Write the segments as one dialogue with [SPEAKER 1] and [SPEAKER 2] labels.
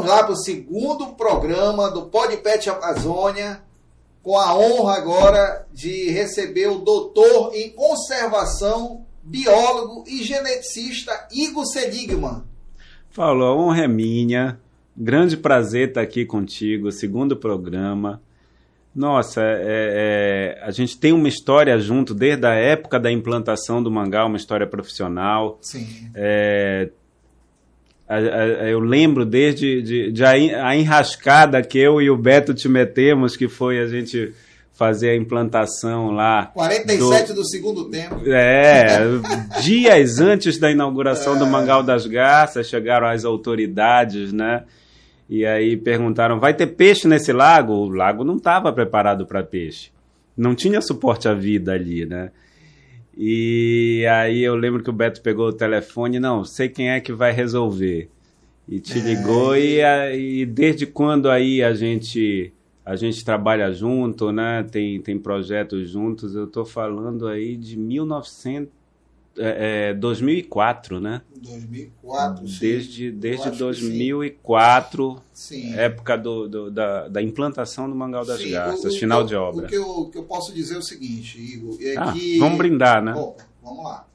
[SPEAKER 1] Vamos lá para o segundo programa do Podpet Amazônia, com a honra agora de receber o doutor em conservação, biólogo e geneticista Igor Seligman.
[SPEAKER 2] Paulo, a honra é minha. Grande prazer estar aqui contigo, segundo programa. Nossa, a gente tem uma história junto desde a época da implantação do mangá, uma história profissional.
[SPEAKER 1] Sim.
[SPEAKER 2] Eu lembro desde a enrascada que eu e o Beto te metemos, que foi a gente fazer a implantação lá.
[SPEAKER 1] 47 do segundo tempo.
[SPEAKER 2] Dias antes da inauguração do Mangal das Garças, chegaram as autoridades, né? E aí perguntaram, vai ter peixe nesse lago? O lago não estava preparado para peixe. Não tinha suporte à vida ali, né? E aí eu lembro que o Beto pegou o telefone, não, sei quem é que vai resolver. E te ligou, e desde quando aí a gente trabalha junto, né? Tem projetos juntos, eu tô falando aí de 2004, né?
[SPEAKER 1] 2004, sim.
[SPEAKER 2] Desde 2004,
[SPEAKER 1] sim.
[SPEAKER 2] Época da implantação do Mangal das Garças, final de obra.
[SPEAKER 1] O que eu posso dizer é o seguinte, Igor, que...
[SPEAKER 2] Vamos brindar, né?
[SPEAKER 1] Bom, vamos lá.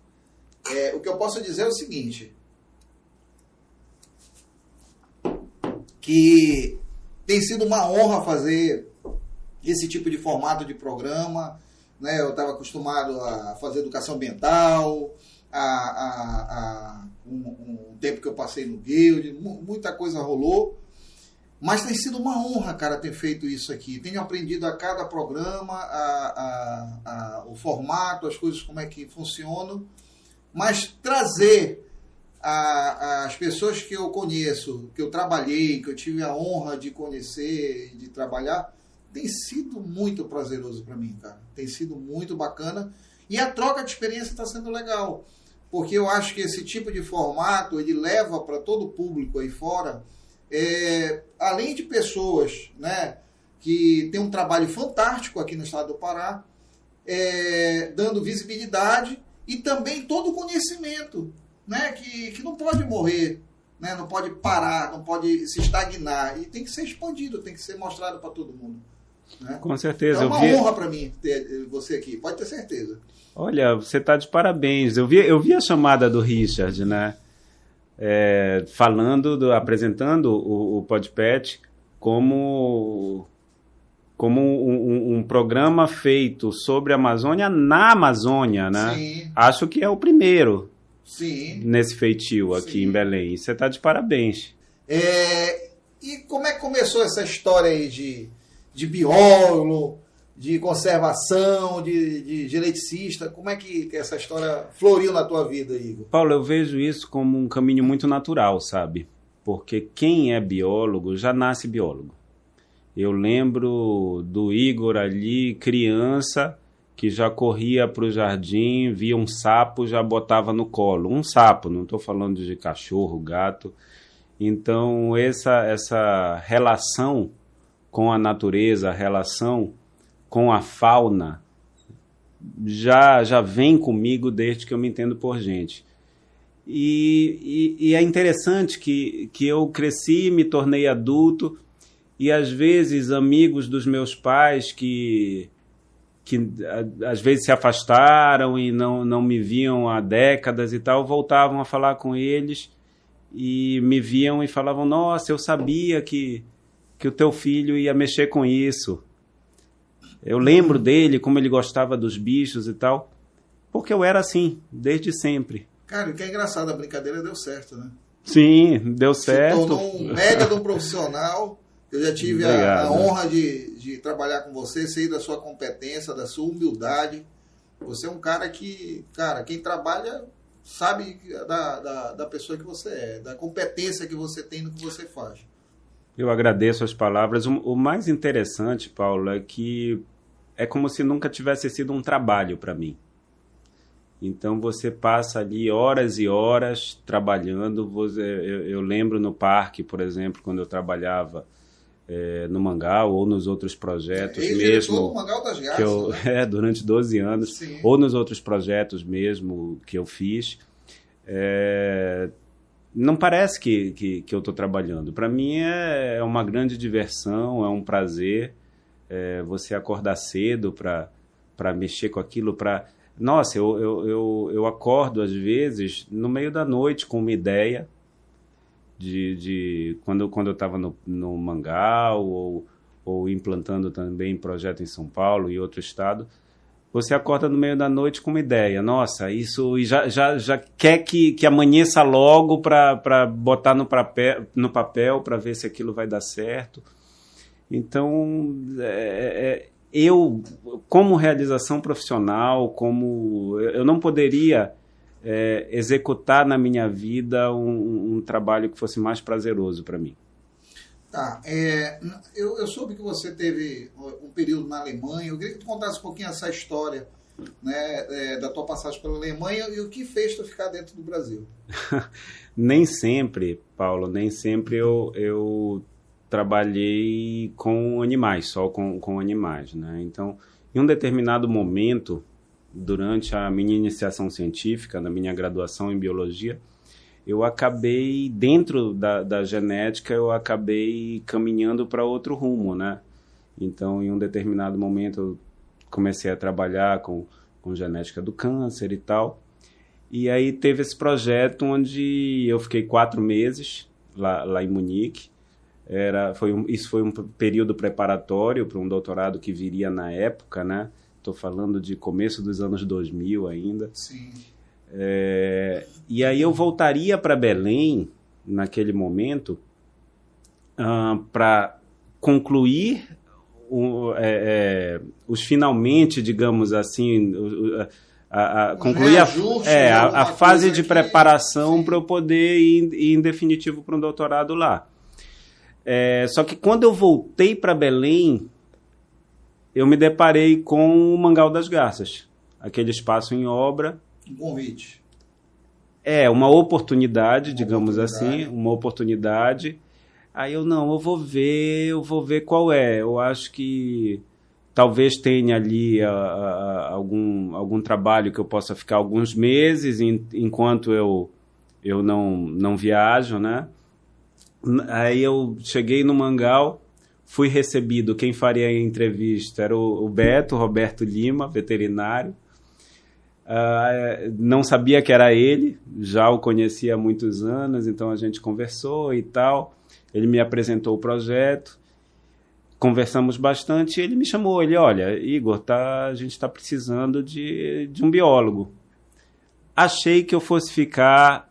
[SPEAKER 1] O que eu posso dizer é o seguinte, que tem sido uma honra fazer esse tipo de formato de programa, né? Eu estava acostumado a fazer educação ambiental, um tempo que eu passei no Guild, muita coisa rolou, mas tem sido uma honra, cara, ter feito isso aqui. Tenho aprendido a cada programa, o formato, as coisas, como é que funcionam, mas trazer as pessoas que eu conheço, que eu trabalhei, que eu tive a honra de conhecer e de trabalhar, tem sido muito prazeroso para mim, cara. Tem sido muito bacana. E a troca de experiência está sendo legal. Porque eu acho que esse tipo de formato, ele leva para todo o público aí fora, além de pessoas, né, que tem um trabalho fantástico aqui no estado do Pará, dando visibilidade e também todo o conhecimento, né, que não pode morrer, né, não pode parar, não pode se estagnar. E tem que ser expandido, tem que ser mostrado para todo mundo. Né?
[SPEAKER 2] Com certeza.
[SPEAKER 1] É uma honra para mim ter você aqui, pode ter certeza.
[SPEAKER 2] Olha, você está de parabéns. Eu vi a chamada do Richard, né? Apresentando o Podpet como um programa feito sobre a Amazônia na Amazônia, né?
[SPEAKER 1] Sim.
[SPEAKER 2] Acho que é o primeiro.
[SPEAKER 1] Sim.
[SPEAKER 2] Nesse feitio aqui em Belém. Você está de parabéns.
[SPEAKER 1] E como é que começou essa história aí de biólogo, de conservação, de geneticista? Como é que essa história floriu na tua vida, Igor?
[SPEAKER 2] Paulo, eu vejo isso como um caminho muito natural, sabe? Porque quem é biólogo já nasce biólogo. Eu lembro do Igor ali, criança, que já corria para o jardim, via um sapo, já botava no colo. Um sapo, não estou falando de cachorro, gato. Então, essa relação com a natureza, a relação com a fauna, já vem comigo desde que eu me entendo por gente. E é interessante que eu cresci, me tornei adulto, e às vezes amigos dos meus pais que às vezes se afastaram e não me viam há décadas e tal, voltavam a falar com eles e me viam e falavam, nossa, eu sabia que o teu filho ia mexer com isso. Eu lembro dele, como ele gostava dos bichos e tal, porque eu era assim, desde sempre.
[SPEAKER 1] Cara, o que é engraçado, a brincadeira deu certo, né?
[SPEAKER 2] Sim, deu certo.
[SPEAKER 1] Se tornou um mega de um profissional. Eu já tive a honra de trabalhar com você, sei da sua competência, da sua humildade. Você é um cara que, quem trabalha sabe da pessoa que você é, da competência que você tem no que você faz.
[SPEAKER 2] Eu agradeço as palavras. O mais interessante, Paulo, é que é como se nunca tivesse sido um trabalho para mim. Então você passa ali horas e horas trabalhando. Eu lembro no parque, por exemplo, quando eu trabalhava no Mangal ou nos outros projetos mesmo.
[SPEAKER 1] Do Mangal das Garças,
[SPEAKER 2] né? Durante 12 anos.
[SPEAKER 1] Sim. Ou
[SPEAKER 2] nos outros projetos mesmo que eu fiz. não parece que eu estou trabalhando. Para mim é uma grande diversão, é um prazer você acordar cedo para mexer com aquilo. Nossa, eu acordo às vezes no meio da noite com uma ideia quando eu estava no Mangal ou implantando também projeto em São Paulo e outro estado. Você acorda no meio da noite com uma ideia. Nossa, isso... E já quer que amanheça logo para botar no papel para ver se aquilo vai dar certo. Então, eu, como realização profissional, eu não poderia executar na minha vida um trabalho que fosse mais prazeroso para mim.
[SPEAKER 1] Tá, eu soube que você teve um período na Alemanha. Eu queria que tu contasse um pouquinho essa história, né, da tua passagem pela Alemanha e o que fez tu ficar dentro do Brasil.
[SPEAKER 2] Nem sempre, Paulo, nem sempre eu trabalhei com animais, só com animais, né? Então, em um determinado momento, durante a minha iniciação científica, na minha graduação em biologia, eu acabei, dentro da genética, eu acabei caminhando para outro rumo, né? Então, em um determinado momento, eu comecei a trabalhar com genética do câncer e tal. E aí teve esse projeto onde eu fiquei 4 meses lá em Munique. Isso foi um período preparatório para um doutorado que viria na época, né? Estou falando de começo dos anos 2000 ainda.
[SPEAKER 1] Sim.
[SPEAKER 2] E aí eu voltaria para Belém, naquele momento, para concluir os finalmente, digamos assim, concluir a fase de preparação para eu poder ir em definitivo para um doutorado lá. Só que quando eu voltei para Belém, eu me deparei com o Mangal das Garças, aquele espaço em obra.
[SPEAKER 1] Um convite.
[SPEAKER 2] Uma oportunidade, digamos assim, uma oportunidade. Aí eu vou ver qual é. Eu acho que talvez tenha ali algum trabalho que eu possa ficar alguns meses enquanto eu não viajo, né? Aí eu cheguei no Mangal, fui recebido, quem faria a entrevista era o Roberto Lima, veterinário. Não sabia que era ele, já o conhecia há muitos anos, então a gente conversou e tal. Ele me apresentou o projeto, conversamos bastante e ele me chamou. Olha, Igor, a gente está precisando de um biólogo. Achei que eu fosse ficar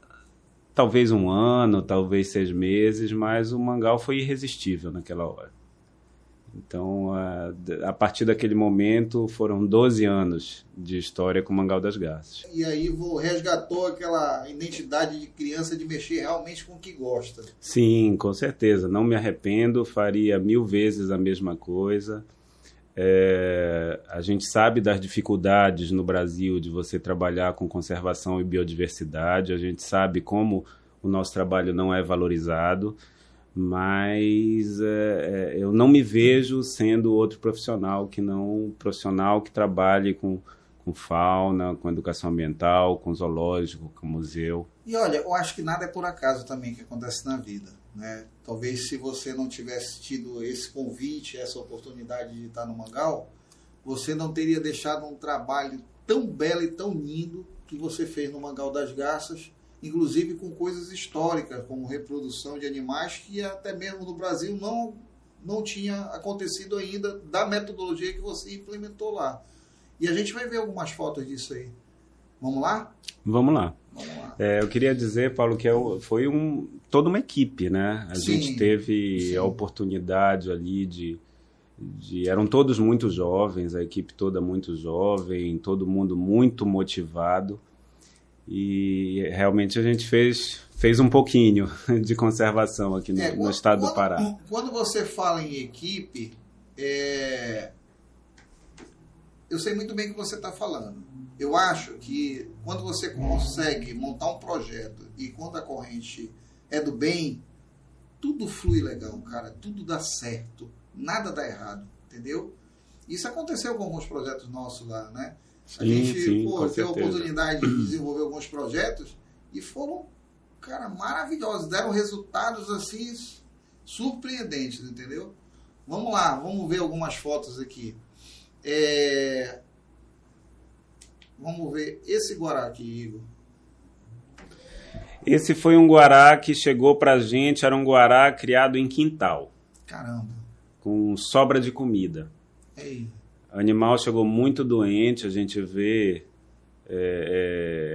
[SPEAKER 2] talvez 1 ano, talvez 6 meses, mas o Mangal foi irresistível naquela hora. Então, a partir daquele momento, foram 12 anos de história com o Mangal das Garças.
[SPEAKER 1] E aí resgatou aquela identidade de criança de mexer realmente com o que gosta.
[SPEAKER 2] Sim, com certeza. Não me arrependo, faria 1000 vezes a mesma coisa. A gente sabe das dificuldades no Brasil de você trabalhar com conservação e biodiversidade. A gente sabe como o nosso trabalho não é valorizado. Mas eu não me vejo sendo outro profissional que não profissional que trabalhe com fauna, com educação ambiental, com zoológico, com museu.
[SPEAKER 1] E olha, eu acho que nada é por acaso também que acontece na vida, né? Talvez se você não tivesse tido esse convite, essa oportunidade de estar no Mangal, você não teria deixado um trabalho tão belo e tão lindo que você fez no Mangal das Garças, inclusive com coisas históricas, como reprodução de animais que até mesmo no Brasil não tinha acontecido ainda, da metodologia que você implementou lá. E a gente vai ver algumas fotos disso aí. Vamos lá?
[SPEAKER 2] Vamos lá. Eu queria dizer, Paulo, que foi toda uma equipe, né? A gente teve a oportunidade ali eram todos muito jovens, a equipe toda muito jovem, todo mundo muito motivado. E realmente a gente fez um pouquinho de conservação aqui no estado do Pará.
[SPEAKER 1] Quando você fala em equipe, eu sei muito bem o que você está falando. Eu acho que quando você consegue montar um projeto e quando a corrente é do bem, tudo flui legal, cara. Tudo dá certo. Nada dá errado, entendeu? Isso aconteceu com alguns projetos nossos lá, né? A gente teve a oportunidade de desenvolver alguns projetos e foram cara, maravilhosos, deram resultados assim surpreendentes, entendeu? Vamos lá, vamos ver algumas fotos aqui. Vamos ver esse guará aqui, Igor.
[SPEAKER 2] Esse foi um guará que chegou pra gente, era um guará criado em quintal.
[SPEAKER 1] Caramba.
[SPEAKER 2] Com sobra de comida.
[SPEAKER 1] Ei.
[SPEAKER 2] O animal chegou muito doente, a gente vê,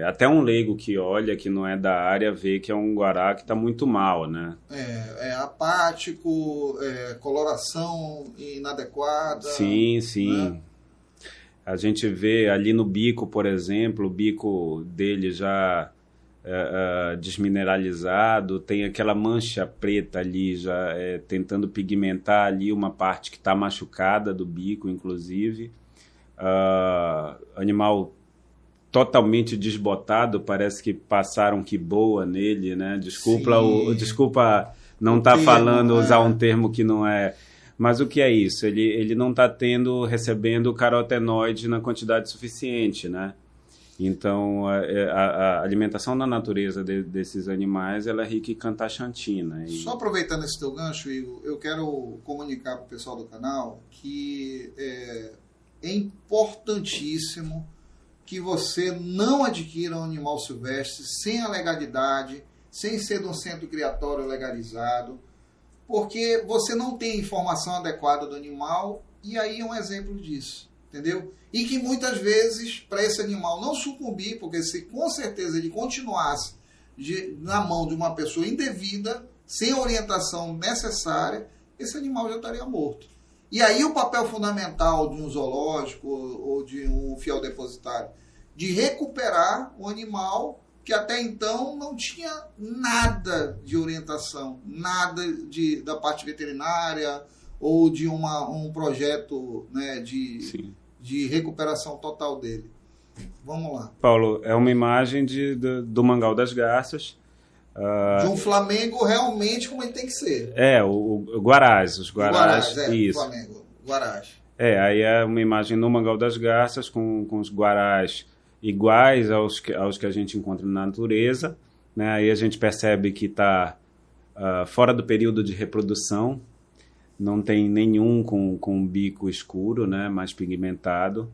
[SPEAKER 2] até um leigo que olha, que não é da área, vê que é um guará que está muito mal, né?
[SPEAKER 1] É apático, coloração inadequada.
[SPEAKER 2] Sim, sim.
[SPEAKER 1] Né?
[SPEAKER 2] A gente vê ali no bico, por exemplo, o bico dele já desmineralizado, tem aquela mancha preta ali, já tentando pigmentar ali uma parte que está machucada do bico, inclusive. Animal totalmente desbotado, parece que passaram que boa nele, né? Desculpa não estar falando, usar um termo que não é... Mas o que é isso? Ele não está recebendo carotenoide na quantidade suficiente, né? Então, a alimentação na natureza desses animais, ela é rica em cantaxantina.
[SPEAKER 1] Só aproveitando esse teu gancho, Igor, eu quero comunicar para o pessoal do canal que é importantíssimo que você não adquira um animal silvestre sem a legalidade, sem ser de um centro criatório legalizado, porque você não tem informação adequada do animal, e aí é um exemplo disso. Entendeu? E que muitas vezes, para esse animal não sucumbir, porque se com certeza ele continuasse na mão de uma pessoa indevida, sem orientação necessária, esse animal já estaria morto. E aí o papel fundamental de um zoológico ou de um fiel depositário, de recuperar o animal que até então não tinha nada de orientação, nada da parte veterinária ou de um projeto, né, de recuperação total dele. Vamos lá.
[SPEAKER 2] Paulo, é uma imagem do Mangal das Garças.
[SPEAKER 1] De um Flamengo realmente como ele tem que ser.
[SPEAKER 2] Os Guarás. Isso.
[SPEAKER 1] Flamengo, Guarás.
[SPEAKER 2] Aí é uma imagem no Mangal das Garças com os Guarás iguais aos que a gente encontra na natureza, né? Aí a gente percebe que está fora do período de reprodução. Não tem nenhum com um bico escuro, né, mais pigmentado.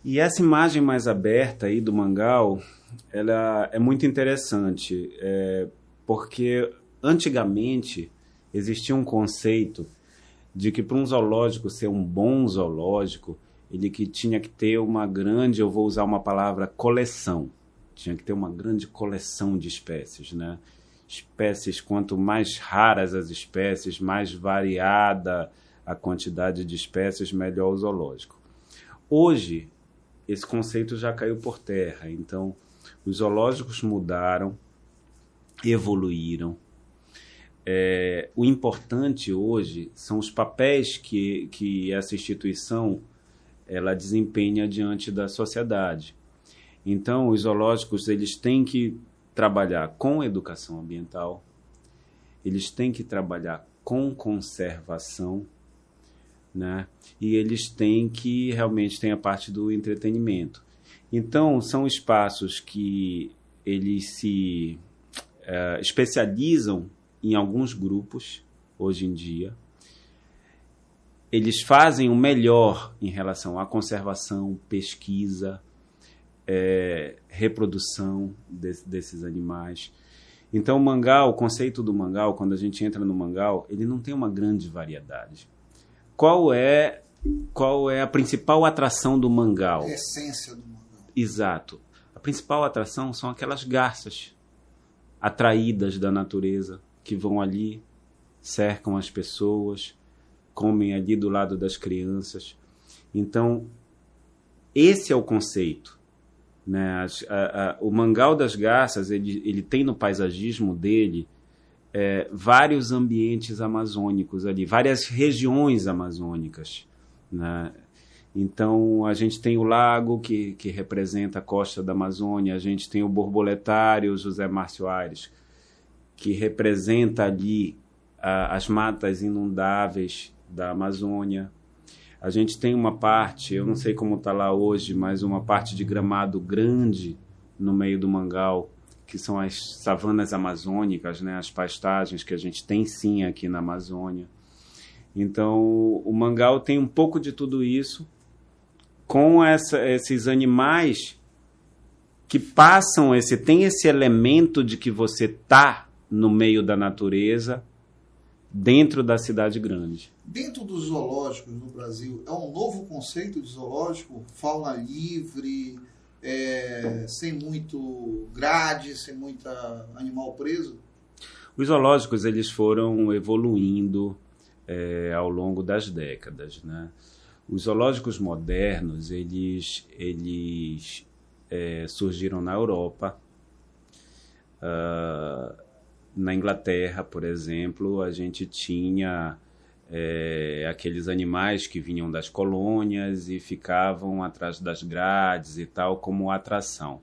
[SPEAKER 2] E essa imagem mais aberta aí do Mangal, ela é muito interessante, porque antigamente existia um conceito de que para um zoológico ser um bom zoológico, ele tinha que ter uma grande, eu vou usar uma palavra, coleção. Tinha que ter uma grande coleção de espécies, né? Espécies, quanto mais raras as espécies, mais variada a quantidade de espécies, melhor o zoológico. Hoje, esse conceito já caiu por terra. Então, os zoológicos mudaram, evoluíram. O importante hoje são os papéis que essa instituição ela desempenha diante da sociedade. Então, os zoológicos eles têm que trabalhar com educação ambiental, eles têm que trabalhar com conservação, né? E eles têm que realmente ter a parte do entretenimento. Então, são espaços que eles se especializam em alguns grupos, hoje em dia. Eles fazem o melhor em relação à conservação, pesquisa, reprodução desses animais. Então, o conceito do Mangal, quando a gente entra no Mangal, ele não tem uma grande variedade. Qual é a principal atração do Mangal?
[SPEAKER 1] A essência do Mangal.
[SPEAKER 2] Exato. A principal atração são aquelas garças atraídas da natureza, que vão ali, cercam as pessoas, comem ali do lado das crianças. Então, esse é o conceito. Né? O Mangal das Garças ele tem no paisagismo dele vários ambientes amazônicos ali, várias regiões amazônicas, né? Então a gente tem o lago que representa a costa da Amazônia, a gente tem o borboletário José Márcio Aires, que representa ali as matas inundáveis da Amazônia. A gente tem uma parte, eu não sei como está lá hoje, mas uma parte de gramado grande no meio do Mangal, que são as savanas amazônicas, né? As pastagens que a gente tem sim aqui na Amazônia. Então, o Mangal tem um pouco de tudo isso, com esses animais que passam tem esse elemento de que você está no meio da natureza, dentro da cidade grande.
[SPEAKER 1] Dentro dos zoológicos no Brasil, é um novo conceito de zoológico, fauna livre, sem muito grade, sem muita animal preso?
[SPEAKER 2] Os zoológicos eles foram evoluindo ao longo das décadas, né? Os zoológicos modernos eles surgiram na Europa. Na Inglaterra, por exemplo, a gente tinha aqueles animais que vinham das colônias e ficavam atrás das grades e tal, como atração.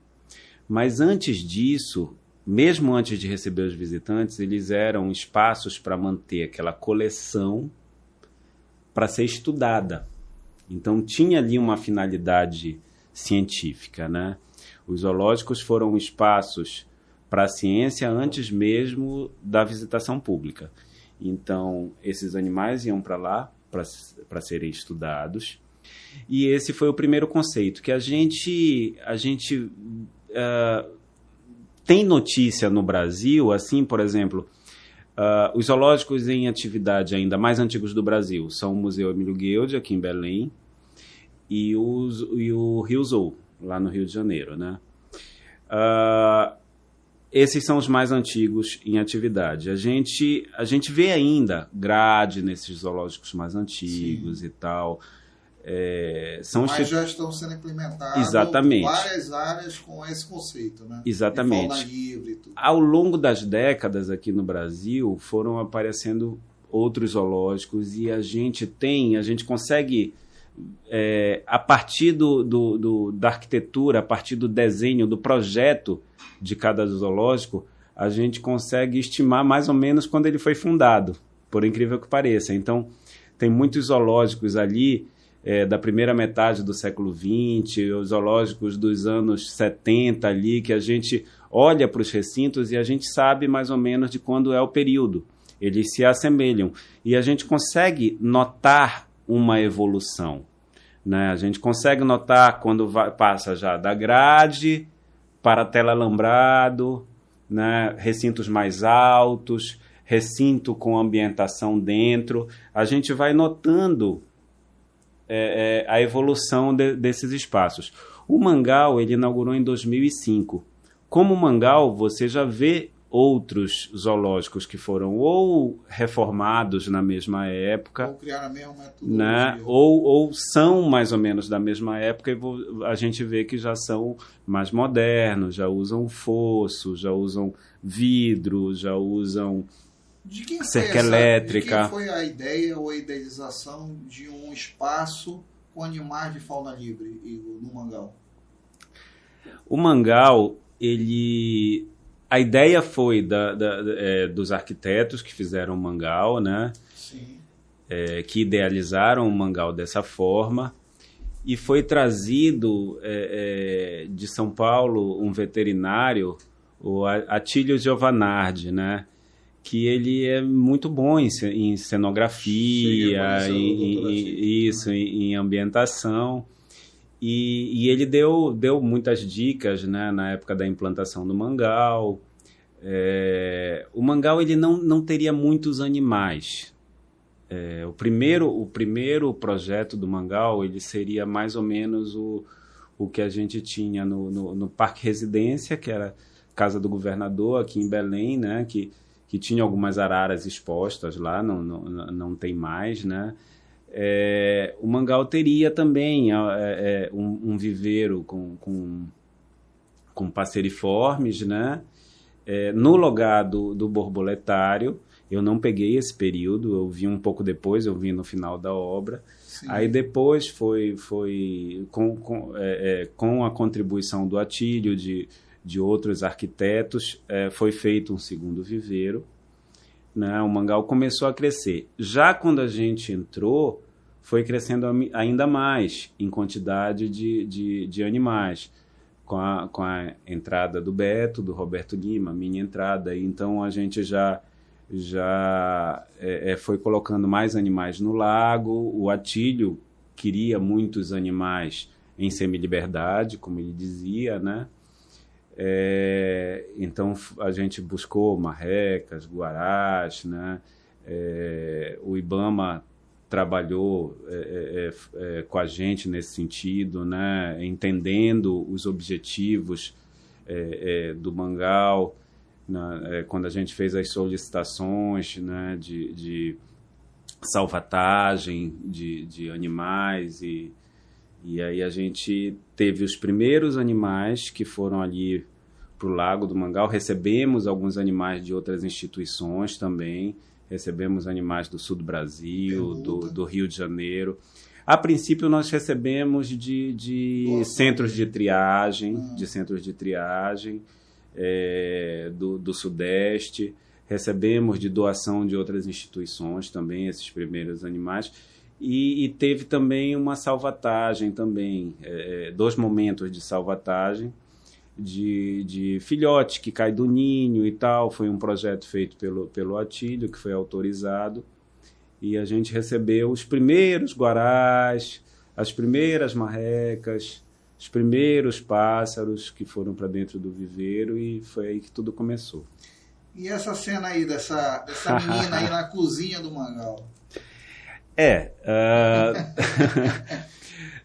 [SPEAKER 2] Mas antes disso, mesmo antes de receber os visitantes, eles eram espaços para manter aquela coleção para ser estudada. Então tinha ali uma finalidade científica, né? Os zoológicos foram espaços para a ciência antes mesmo da visitação pública. Então, esses animais iam para lá para serem estudados. E esse foi o primeiro conceito, que a gente tem notícia no Brasil, assim, por exemplo, os zoológicos em atividade ainda mais antigos do Brasil são o Museu Emílio Guild, aqui em Belém, e o Rio Zoo, lá no Rio de Janeiro, né? Esses são os mais antigos em atividade. A gente vê ainda grade nesses zoológicos mais antigos. Sim. E tal.
[SPEAKER 1] Mas já estão sendo implementados.
[SPEAKER 2] Exatamente.
[SPEAKER 1] Várias áreas com esse conceito, né?
[SPEAKER 2] Exatamente.
[SPEAKER 1] De fauna livre e tudo.
[SPEAKER 2] Ao longo das décadas aqui no Brasil foram aparecendo outros zoológicos e a gente consegue, a partir da arquitetura, a partir do desenho, do projeto de cada zoológico, a gente consegue estimar mais ou menos quando ele foi fundado, por incrível que pareça. Então, tem muitos zoológicos ali da primeira metade do século XX, os zoológicos dos anos 70 ali, que a gente olha para os recintos e a gente sabe mais ou menos de quando é o período. Eles se assemelham. E a gente consegue notar uma evolução, né? A gente consegue notar quando passa já da grade para tela alambrado, né? Recintos mais altos, recinto com ambientação dentro. A gente vai notando a evolução desses espaços. O Mangal ele inaugurou em 2005. Como Mangal, você já vê outros zoológicos que foram ou reformados na mesma época,
[SPEAKER 1] ou criaram a mesma metodologia,
[SPEAKER 2] né? ou são mais ou menos da mesma época, e a gente vê que já são mais modernos, já usam fosso, já usam vidro, já usam cerca elétrica.
[SPEAKER 1] De quem foi a ideia ou a idealização de um espaço com animais de fauna livre no Mangal?
[SPEAKER 2] O Mangal, a ideia foi dos arquitetos que fizeram o Mangal, né?
[SPEAKER 1] Sim.
[SPEAKER 2] Que idealizaram o Mangal dessa forma, e foi trazido de São Paulo um veterinário, o Atílio Giovanardi, né? Que ele é muito bom em cenografia, em ambientação. E ele deu muitas dicas, né, na época da implantação do Mangal. O Mangal ele não teria muitos animais. O primeiro projeto do Mangal ele seria mais ou menos o que a gente tinha no Parque Residência, que era Casa do Governador, aqui em Belém, né, que tinha algumas araras expostas lá, não tem mais, né? O Mangal teria também um viveiro com passeriformes, né? No lugar do borboletário. Eu não peguei esse período, eu vi um pouco depois, eu vi no final da obra. Sim. Aí depois foi com a contribuição do Atílio, de outros arquitetos, foi feito um segundo viveiro, né? O Mangal começou a crescer. Já quando a gente entrou, foi crescendo ainda mais em quantidade de animais. com a entrada do Beto, do Roberto Lima, minha entrada. Então a gente já foi colocando mais animais no lago. O Atílio queria muitos animais em semi-liberdade, como ele dizia, né? Então a gente buscou marrecas, guarás, né? O IBAMA trabalhou com a gente nesse sentido, né? Entendendo os objetivos do Mangal, né? Quando a gente fez as solicitações, né? de salvatagem de animais, e aí a gente teve os primeiros animais que foram ali para o Lago do Mangal. Recebemos alguns animais de outras instituições também, recebemos animais do sul do Brasil, do Rio de Janeiro. A princípio nós recebemos de centros de triagem, do Sudeste. Recebemos de doação de outras instituições também esses primeiros animais. E teve também uma salvatagem também, 2 momentos de salvatagem de filhote que cai do ninho e tal. Foi um projeto feito pelo Atílio, que foi autorizado, e a gente recebeu os primeiros guarás, as primeiras marrecas, os primeiros pássaros que foram para dentro do viveiro, e foi aí que tudo começou.
[SPEAKER 1] E essa cena aí dessa menina aí na cozinha do Mangal?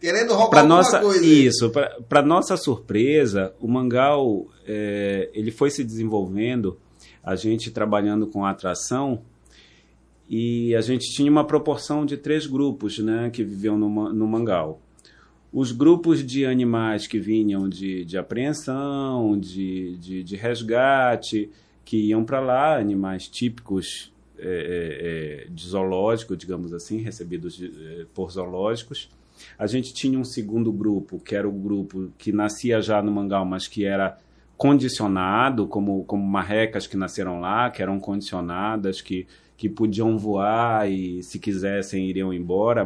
[SPEAKER 1] Querendo roubar alguma coisa.
[SPEAKER 2] Isso, para nossa surpresa, o Mangal ele foi se desenvolvendo, a gente trabalhando com atração, e a gente tinha uma proporção de 3 grupos, né, que viviam no Mangal. Os grupos de animais que vinham de apreensão, de resgate, que iam para lá, animais típicos de zoológico, digamos assim, recebidos por zoológicos. A gente tinha um segundo grupo, que era o grupo que nascia já no Mangal, mas que era condicionado, como marrecas que nasceram lá, que eram condicionadas, que podiam voar e, se quisessem, iriam embora,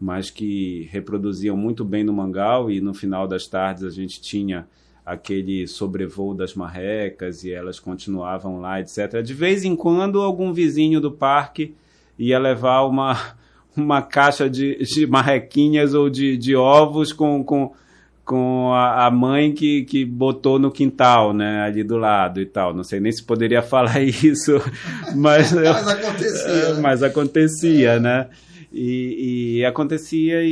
[SPEAKER 2] mas que reproduziam muito bem no Mangal, e no final das tardes a gente tinha aquele sobrevoo das marrecas e elas continuavam lá, etc. De vez em quando, algum vizinho do parque ia levar uma caixa de marrequinhas ou de ovos com a mãe que botou no quintal, né, ali do lado e tal. Não sei nem se poderia falar isso, mas
[SPEAKER 1] acontecia, né?
[SPEAKER 2] Mas acontecia, né? E acontecia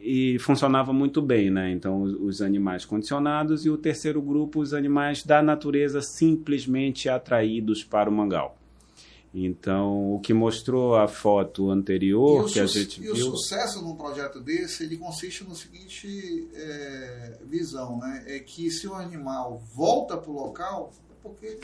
[SPEAKER 2] e funcionava muito bem, né? Então, os animais condicionados, e o terceiro grupo, os animais da natureza simplesmente atraídos para o Mangal. Então, o que mostrou a foto anterior que a gente viu...
[SPEAKER 1] E o sucesso num projeto desse, ele consiste no seguinte visão, né? É que se o animal volta para o local, é porque ele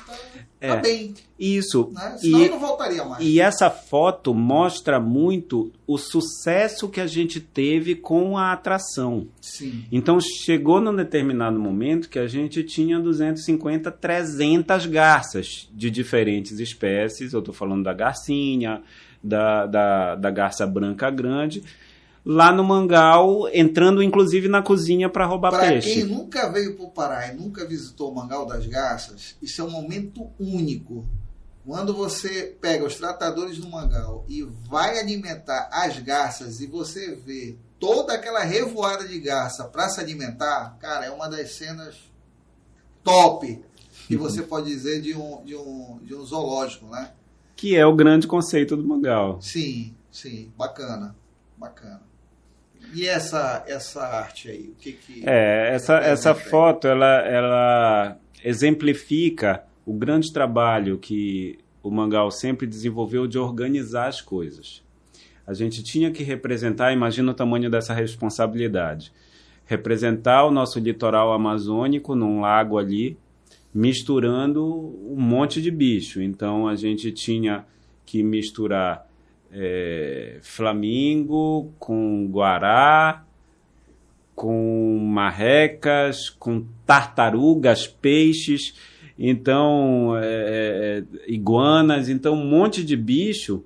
[SPEAKER 1] está bem.
[SPEAKER 2] Isso.
[SPEAKER 1] Né? Senão ele não voltaria mais.
[SPEAKER 2] E essa foto mostra muito o sucesso que a gente teve com a atração.
[SPEAKER 1] Sim.
[SPEAKER 2] Então, chegou num determinado momento que a gente tinha 250, 300 garças de diferentes espécies. Eu estou falando da garcinha, da garça branca grande, lá no Mangal, entrando inclusive na cozinha para roubar peixe.
[SPEAKER 1] Para quem nunca veio para o Pará e nunca visitou o Mangal das Garças, isso é um momento único. Quando você pega os tratadores do Mangal e vai alimentar as garças, e você vê toda aquela revoada de garça para se alimentar, cara, é uma das cenas top que você pode dizer de um zoológico, né?
[SPEAKER 2] Que é o grande conceito do Mangal.
[SPEAKER 1] Sim, bacana. E essa arte aí? O que
[SPEAKER 2] essa foto, ela exemplifica o grande trabalho que o Mangal sempre desenvolveu de organizar as coisas. A gente tinha que representar, imagina o tamanho dessa responsabilidade, representar o nosso litoral amazônico num lago ali, misturando um monte de bicho. Então a gente tinha que misturar flamingo com guará, com marrecas, com tartarugas, peixes, então iguanas, então um monte de bicho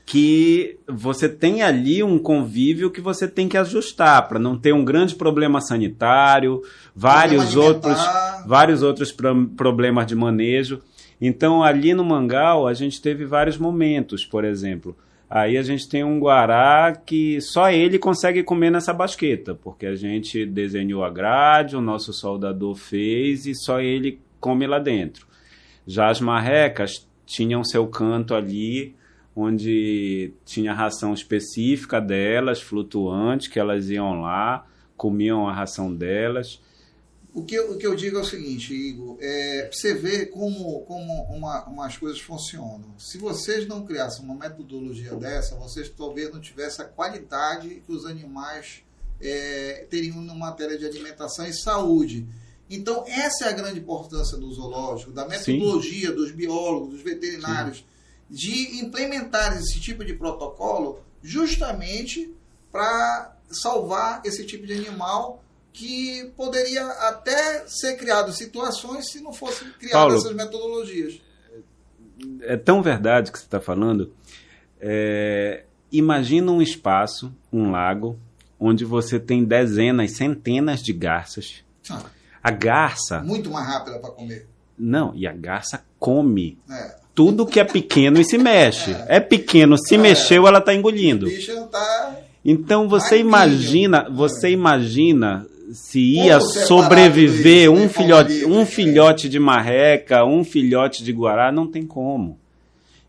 [SPEAKER 2] que você tem ali um convívio que você tem que ajustar para não ter um grande problema sanitário, vários outros problemas de manejo. Então, ali no Mangal, a gente teve vários momentos, por exemplo. Aí a gente tem um guará que só ele consegue comer nessa basqueta, porque a gente desenhou a grade, o nosso soldador fez e só ele come lá dentro. Já as marrecas tinham seu canto ali, onde tinha ração específica delas, flutuante, que elas iam lá, comiam a ração delas.
[SPEAKER 1] O que eu digo é o seguinte, Igor, você vê como umas coisas funcionam. Se vocês não criassem uma metodologia dessa, vocês talvez não tivessem a qualidade que os animais teriam na matéria de alimentação e saúde. Então, essa é a grande importância do zoológico, da metodologia, Sim. dos biólogos, dos veterinários, Sim. de implementar esse tipo de protocolo justamente para salvar esse tipo de animal que poderia até ser criado situações se não fossem criadas essas metodologias.
[SPEAKER 2] É tão verdade que você está falando. Imagina um espaço, um lago, onde você tem dezenas, centenas de garças. A garça...
[SPEAKER 1] Muito mais rápida para comer.
[SPEAKER 2] Não, e a garça come. Tudo que é pequeno e se mexe. É pequeno, se mexeu, ela está engolindo.
[SPEAKER 1] O bicho tá...
[SPEAKER 2] Então você imagina se ia sobreviver um filhote de marreca, um filhote de guará, não tem como.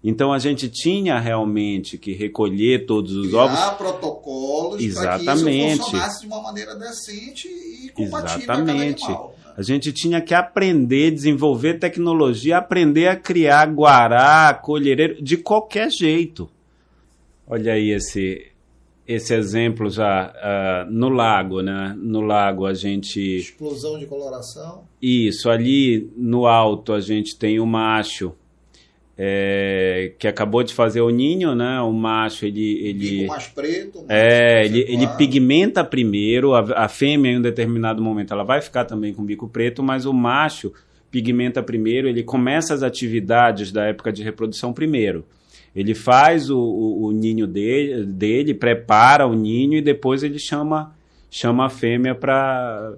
[SPEAKER 2] Então a gente tinha realmente que recolher todos os ovos.
[SPEAKER 1] Protocolos
[SPEAKER 2] Exatamente.
[SPEAKER 1] para que isso funcionasse de uma maneira decente e compatível a cada animal.
[SPEAKER 2] A gente tinha que aprender, desenvolver tecnologia, aprender a criar guará, colhereiro, de qualquer jeito. Olha aí esse exemplo já no lago, né? No lago a gente...
[SPEAKER 1] Explosão de coloração.
[SPEAKER 2] Isso, ali no alto a gente tem o macho, que acabou de fazer o ninho, né? O macho, ele
[SPEAKER 1] bico mais preto.
[SPEAKER 2] Ele pigmenta primeiro, a fêmea em um determinado momento ela vai ficar também com bico preto, mas o macho pigmenta primeiro, ele começa as atividades da época de reprodução primeiro. Ele faz o ninho dele, prepara o ninho e depois ele chama a fêmea para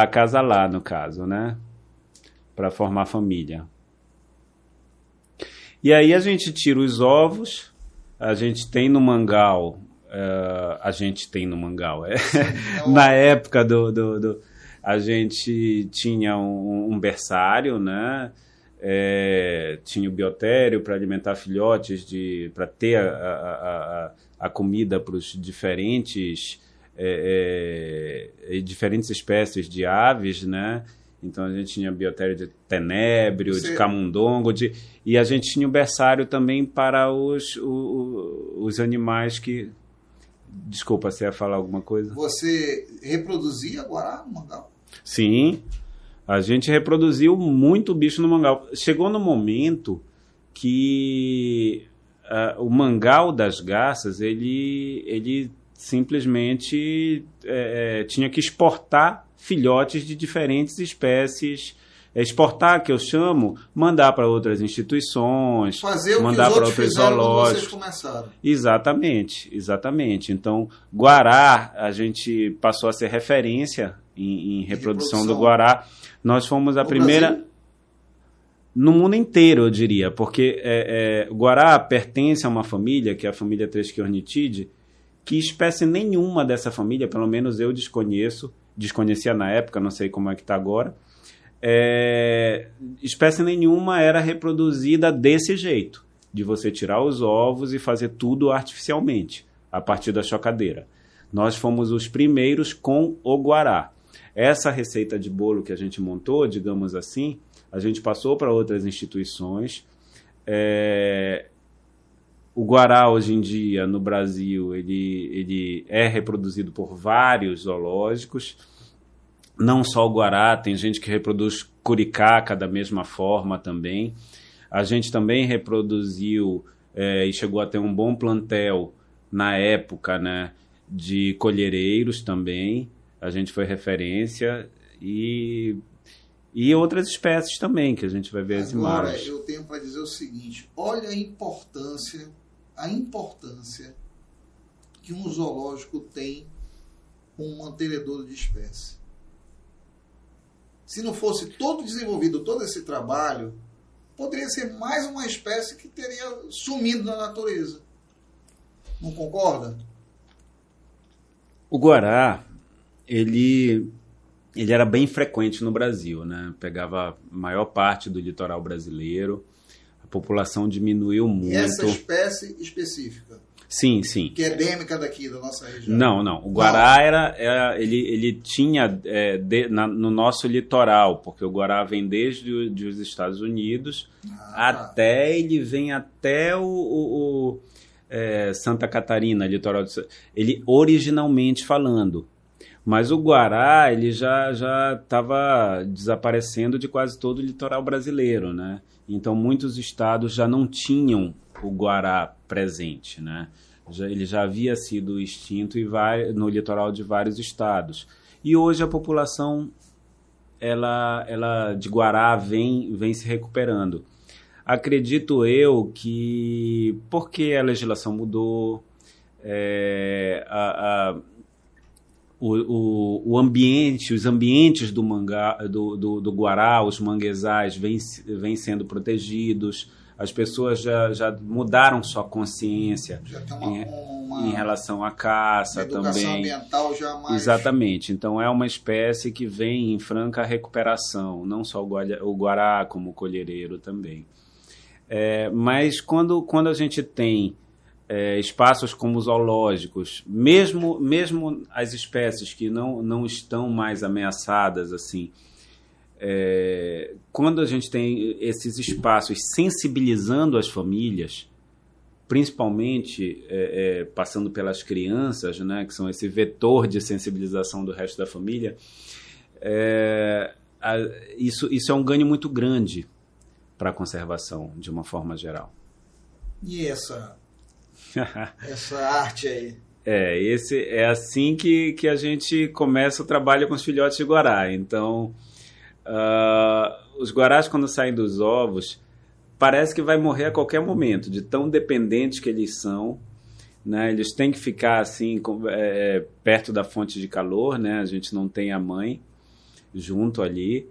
[SPEAKER 2] acasalar, no caso, né? Para formar família. E aí a gente tira os ovos, a gente tem no Mangal, na época a gente tinha um berçário, né? Tinha o biotério para alimentar filhotes, para ter a comida para os diferentes espécies de aves, né? Então a gente tinha biotério de tenébrio, de camundongo, e a gente tinha o berçário também para os animais que... Desculpa, você ia falar alguma coisa?
[SPEAKER 1] Você reproduzia guará no Mangal?
[SPEAKER 2] Sim. A gente reproduziu muito bicho no Mangal. Chegou no momento que o Mangal das garças, ele simplesmente tinha que exportar filhotes de diferentes espécies. Exportar, que eu chamo, mandar para outras instituições, mandar para outros zoológicos.
[SPEAKER 1] Vocês começaram.
[SPEAKER 2] Exatamente. Então, guará, a gente passou a ser referência em reprodução do guará. Nós fomos a primeira...
[SPEAKER 1] Brasil?
[SPEAKER 2] No mundo inteiro, eu diria, porque o guará pertence a uma família, que é a família Treschornithidae, que espécie nenhuma dessa família, pelo menos eu desconhecia na época, não sei como é que está agora, espécie nenhuma era reproduzida desse jeito, de você tirar os ovos e fazer tudo artificialmente, a partir da chocadeira. Nós fomos os primeiros com o guará. Essa receita de bolo que a gente montou, digamos assim, a gente passou para outras instituições. O guará, hoje em dia, no Brasil, ele é reproduzido por vários zoológicos. Não só o guará, tem gente que reproduz curicaca da mesma forma também. A gente também reproduziu e chegou a ter um bom plantel na época, né, de colhereiros também. A gente foi referência e outras espécies também, que a gente vai ver as imagens.
[SPEAKER 1] Agora, eu tenho para dizer o seguinte, olha a importância a importância que um zoológico tem com um mantenedor de espécie. Se não fosse todo desenvolvido, todo esse trabalho, poderia ser mais uma espécie que teria sumido da natureza. Não concorda?
[SPEAKER 2] O guará, ele era bem frequente no Brasil, né? Pegava a maior parte do litoral brasileiro, a população diminuiu muito. E
[SPEAKER 1] essa espécie específica?
[SPEAKER 2] Sim, sim.
[SPEAKER 1] Que é endêmica daqui, da nossa região?
[SPEAKER 2] Não. O guará ele tinha no nosso litoral, porque o guará vem desde os Estados Unidos ele vem até Santa Catarina, litoral ele originalmente falando. Mas o guará ele já estava desaparecendo de quase todo o litoral brasileiro, né? Então muitos estados já não tinham o guará presente, né? Ele já havia sido extinto no litoral de vários estados. E hoje a população ela de guará vem se recuperando. Acredito eu que porque a legislação mudou, o ambiente, os ambientes do guará, os manguezais vêm sendo protegidos. As pessoas já mudaram sua consciência em relação à caça
[SPEAKER 1] educação
[SPEAKER 2] também.
[SPEAKER 1] Ambiental já mais...
[SPEAKER 2] Exatamente. Então é uma espécie que vem em franca recuperação, não só o guará, como o colhereiro também. Mas quando a gente tem espaços como zoológicos, mesmo as espécies que não estão mais ameaçadas assim, quando a gente tem esses espaços sensibilizando as famílias, principalmente passando pelas crianças, né, que são esse vetor de sensibilização do resto da família, isso é um ganho muito grande para a conservação, de uma forma geral.
[SPEAKER 1] E essa arte aí?
[SPEAKER 2] É assim que a gente começa o trabalho com os filhotes de guará. Então, os guarás, quando saem dos ovos, parece que vai morrer a qualquer momento, de tão dependentes que eles são, né? Eles têm que ficar assim, perto da fonte de calor, né? A gente não tem a mãe junto ali.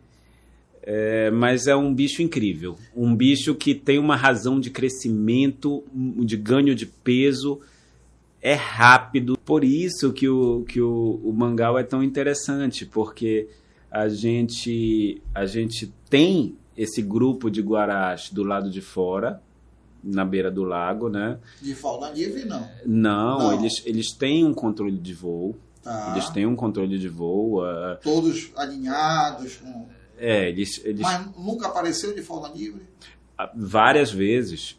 [SPEAKER 2] Mas é um bicho incrível, um bicho que tem uma razão de crescimento, de ganho de peso, é rápido. Por isso que o Mangal é tão interessante, porque a gente tem esse grupo de guarás do lado de fora, na beira do lago, né?
[SPEAKER 1] De fauna livre, não?
[SPEAKER 2] Não. Eles têm um controle de voo.
[SPEAKER 1] Tá.
[SPEAKER 2] Eles têm um controle de voo.
[SPEAKER 1] Todos alinhados com...
[SPEAKER 2] eles...
[SPEAKER 1] Mas nunca apareceu de fauna livre?
[SPEAKER 2] Várias vezes.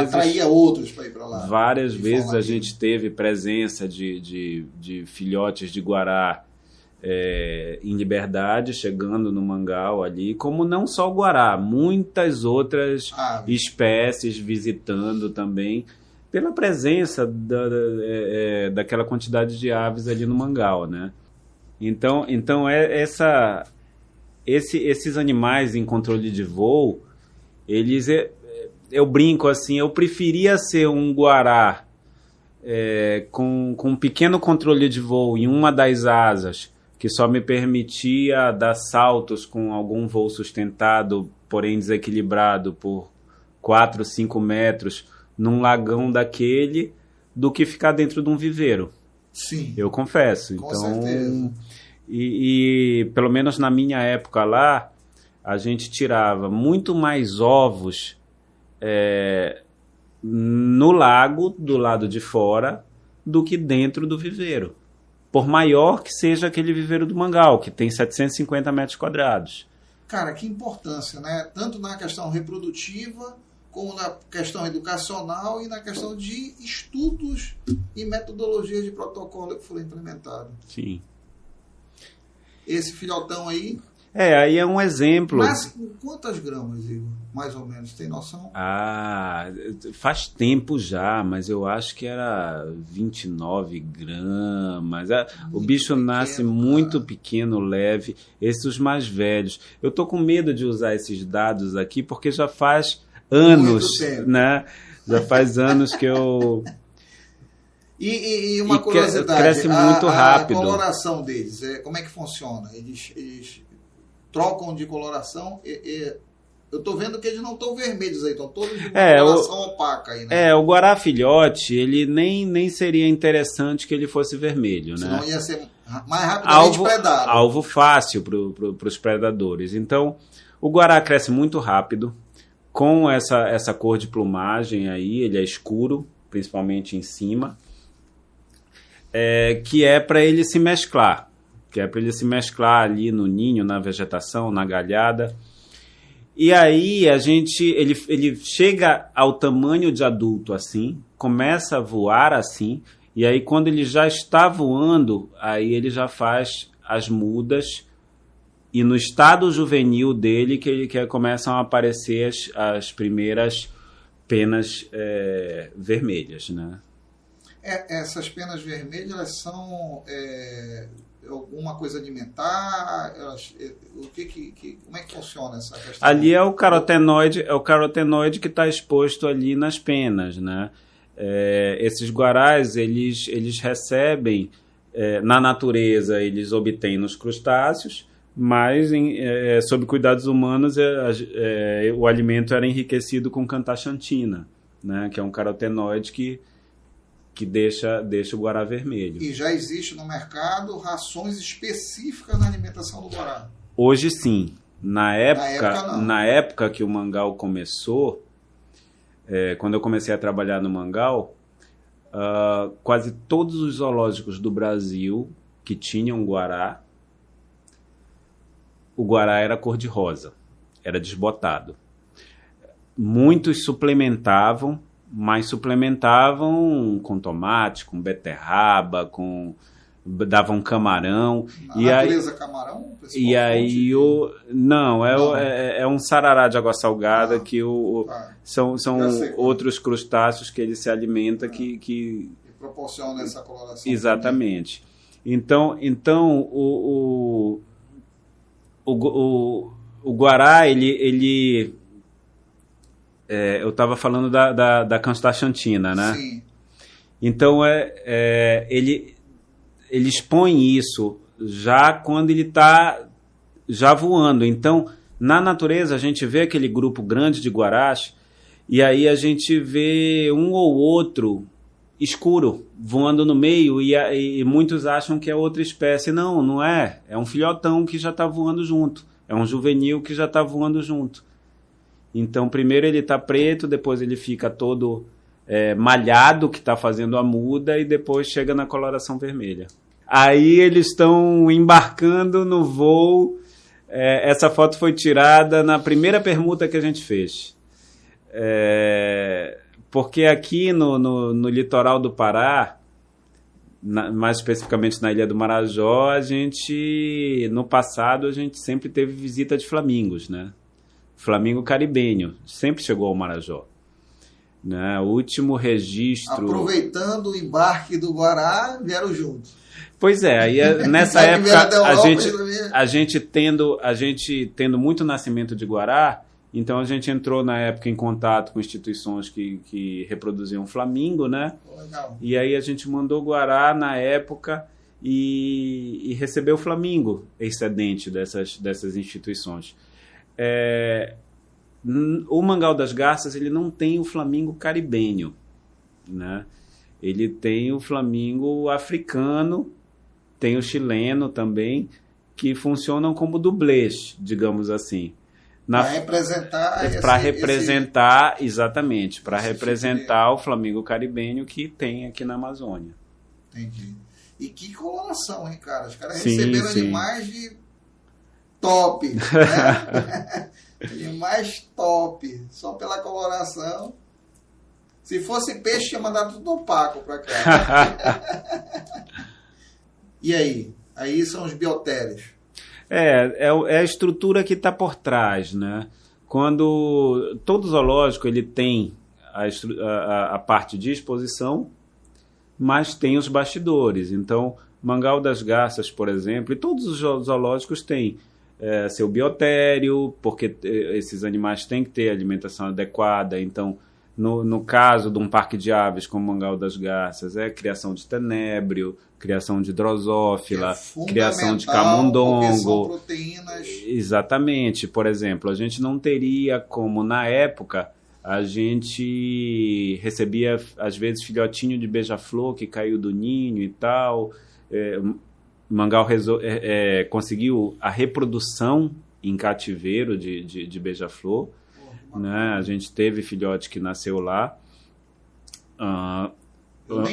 [SPEAKER 1] Atraía outros para ir para lá?
[SPEAKER 2] Várias vezes a gente teve presença de filhotes de guará em liberdade, chegando no Mangal ali, como não só o guará, muitas outras espécies visitando também, pela presença daquela quantidade de aves ali no Mangal, né? Então esses animais em controle de voo, eu brinco assim, eu preferia ser um guará com um pequeno controle de voo em uma das asas, que só me permitia dar saltos com algum voo sustentado, porém desequilibrado por 4, 5 metros num lagão daquele, do que ficar dentro de um viveiro.
[SPEAKER 1] Sim.
[SPEAKER 2] Eu confesso.
[SPEAKER 1] Com certeza.
[SPEAKER 2] E pelo menos na minha época lá, a gente tirava muito mais ovos no lago, do lado de fora, do que dentro do viveiro. Por maior que seja aquele viveiro do Mangal, que tem 750 metros quadrados.
[SPEAKER 1] Cara, que importância, né? Tanto na questão reprodutiva, como na questão educacional e na questão de estudos e metodologias de protocolo que foram implementados.
[SPEAKER 2] Sim.
[SPEAKER 1] Esse filhotão aí...
[SPEAKER 2] aí é um exemplo.
[SPEAKER 1] Mas quantas gramas, Igor? Mais ou menos, tem noção?
[SPEAKER 2] Faz tempo já, mas eu acho que era 29 gramas. O bicho
[SPEAKER 1] pequeno,
[SPEAKER 2] nasce muito pequeno, leve. Esses os mais velhos. Eu tô com medo de usar esses dados aqui, porque já faz anos, né? Já faz anos que eu...
[SPEAKER 1] E uma curiosidade,
[SPEAKER 2] cresce muito rápido.
[SPEAKER 1] A coloração deles, como é que funciona? Eles trocam de coloração? Eu estou vendo que eles não estão vermelhos aí, estão todos de coloração opaca aí, né?
[SPEAKER 2] O guará filhote, ele nem seria interessante que ele fosse vermelho, né?
[SPEAKER 1] Senão ia ser mais rapidamente predado.
[SPEAKER 2] Alvo fácil para os predadores. Então, o guará cresce muito rápido, com essa cor de plumagem aí, ele é escuro, principalmente em cima, que é para ele se mesclar. Que é para ele se mesclar ali no ninho, na vegetação, na galhada. E aí ele chega ao tamanho de adulto assim, começa a voar assim, e aí quando ele já está voando, aí ele já faz as mudas, e no estado juvenil dele que começam a aparecer as primeiras penas vermelhas, né?
[SPEAKER 1] Essas penas vermelhas, elas são alguma coisa alimentar? Como é que funciona essa questão?
[SPEAKER 2] Ali é o carotenoide que está exposto ali nas penas, né? Esses guarás, eles recebem, na natureza, eles obtêm nos crustáceos, mas sob cuidados humanos o alimento era enriquecido com cantaxantina, né? Que é um carotenoide que deixa o guará vermelho.
[SPEAKER 1] E já existe no mercado rações específicas na alimentação do guará?
[SPEAKER 2] Hoje sim. Na época que o Mangal começou, quando eu comecei a trabalhar no Mangal, quase todos os zoológicos do Brasil que tinham guará, o guará era cor-de-rosa, era desbotado. Muitos suplementavam, mas suplementavam com tomate, com beterraba, davam camarão.
[SPEAKER 1] Natureza camarão?
[SPEAKER 2] E aí não, é um sarará de água salgada que são outros crustáceos que ele se alimenta que
[SPEAKER 1] proporciona essa coloração.
[SPEAKER 2] Exatamente. Então o guará, ele eu estava falando da cantaxantina, né?
[SPEAKER 1] Sim.
[SPEAKER 2] Então, ele expõe isso já quando ele está já voando. Então, na natureza, a gente vê aquele grupo grande de guarás e aí a gente vê um ou outro escuro voando no meio e muitos acham que é outra espécie. Não é. É um filhotão que já está voando junto. É um juvenil que já está voando junto. Então, primeiro ele está preto, depois ele fica todo malhado, que está fazendo a muda, e depois chega na coloração vermelha. Aí eles estão embarcando no voo. Essa foto foi tirada na primeira permuta que a gente fez. Porque aqui no litoral do Pará, mais especificamente na Ilha do Marajó, no passado, a gente sempre teve visita de flamingos, né? Flamingo caribenho, sempre chegou ao Marajó. Né? O último registro...
[SPEAKER 1] Aproveitando o embarque do guará, vieram juntos.
[SPEAKER 2] Pois aí nessa época, a gente tendo muito nascimento de guará, então a gente entrou na época em contato com instituições que reproduziam flamingo, né?
[SPEAKER 1] Legal.
[SPEAKER 2] E aí a gente mandou guará na época e recebeu flamingo excedente dessas instituições. O Mangal das Garças, ele não tem o flamingo caribenho, né? Ele tem o flamingo africano, tem o chileno também, que funcionam como dublês, digamos assim.
[SPEAKER 1] Para representar
[SPEAKER 2] exatamente, para representar o flamingo caribenho que tem aqui na Amazônia.
[SPEAKER 1] Entendi. E que coloração, hein, cara? Os caras
[SPEAKER 2] sim,
[SPEAKER 1] receberam animais de top, né? Animais top, só pela coloração. Se fosse peixe, tinha mandado tudo opaco para cá. E aí? Aí são os biotérios.
[SPEAKER 2] É a estrutura que está por trás, né? Quando todo zoológico ele tem a parte de exposição, mas tem os bastidores. Então, Mangal das Garças, por exemplo, e todos os zoológicos têm seu biotério, porque esses animais têm que ter alimentação adequada. Então, No caso de um parque de aves como Mangal das Garças, é criação de tenébrio, criação de drosófila, criação de camundongo.
[SPEAKER 1] São proteínas.
[SPEAKER 2] Exatamente. Por exemplo, a gente não teria como, na época, a gente recebia, às vezes, filhotinho de beija-flor que caiu do ninho e tal. Mangal conseguiu a reprodução em cativeiro de beija-flor. Né? A gente teve filhote que nasceu lá.
[SPEAKER 1] Eu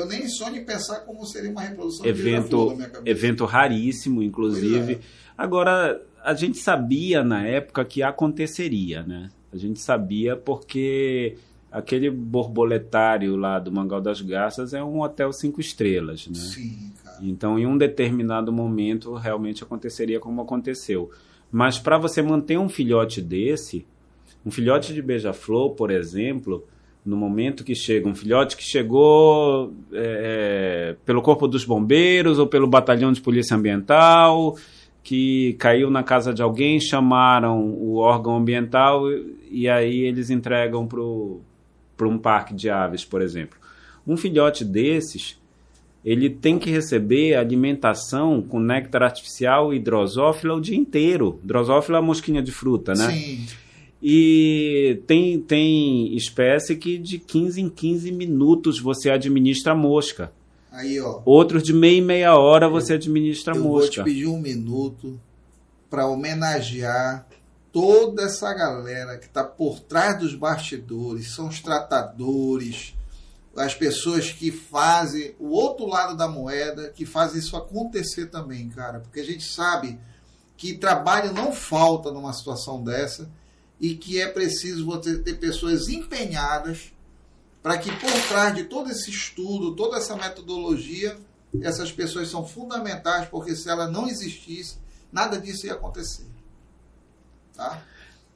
[SPEAKER 1] nem sonho em pensar como seria uma reprodução de beija-flor na minha cabeça.
[SPEAKER 2] Evento raríssimo, inclusive. Agora, a gente sabia na época que aconteceria, né? A gente sabia porque aquele borboletário lá do Mangal das Garças é um hotel 5 estrelas, né?
[SPEAKER 1] Sim, cara.
[SPEAKER 2] Então, em um determinado momento, realmente aconteceria como aconteceu. Mas para você manter um filhote desse, um filhote de beija-flor, por exemplo, no momento que chega, um filhote que chegou pelo Corpo dos Bombeiros ou pelo Batalhão de Polícia Ambiental, que caiu na casa de alguém, chamaram o órgão ambiental e aí eles entregam para um parque de aves, por exemplo. Um filhote desses, ele tem que receber alimentação com néctar artificial e drosófila o dia inteiro. Drosófila é a mosquinha de fruta, né?
[SPEAKER 1] Sim.
[SPEAKER 2] E tem espécie que de 15 em 15 minutos você administra a mosca.
[SPEAKER 1] Aí, ó.
[SPEAKER 2] Outros de meia hora você administra a mosca.
[SPEAKER 1] Eu vou te pedir um minuto para homenagear toda essa galera que está por trás dos bastidores, são os tratadores, as pessoas que fazem o outro lado da moeda, que fazem isso acontecer também, cara. Porque a gente sabe que trabalho não falta numa situação dessa e que é preciso você ter pessoas empenhadas para que por trás de todo esse estudo, toda essa metodologia, essas pessoas são fundamentais, porque se ela não existisse, nada disso ia acontecer. Tá?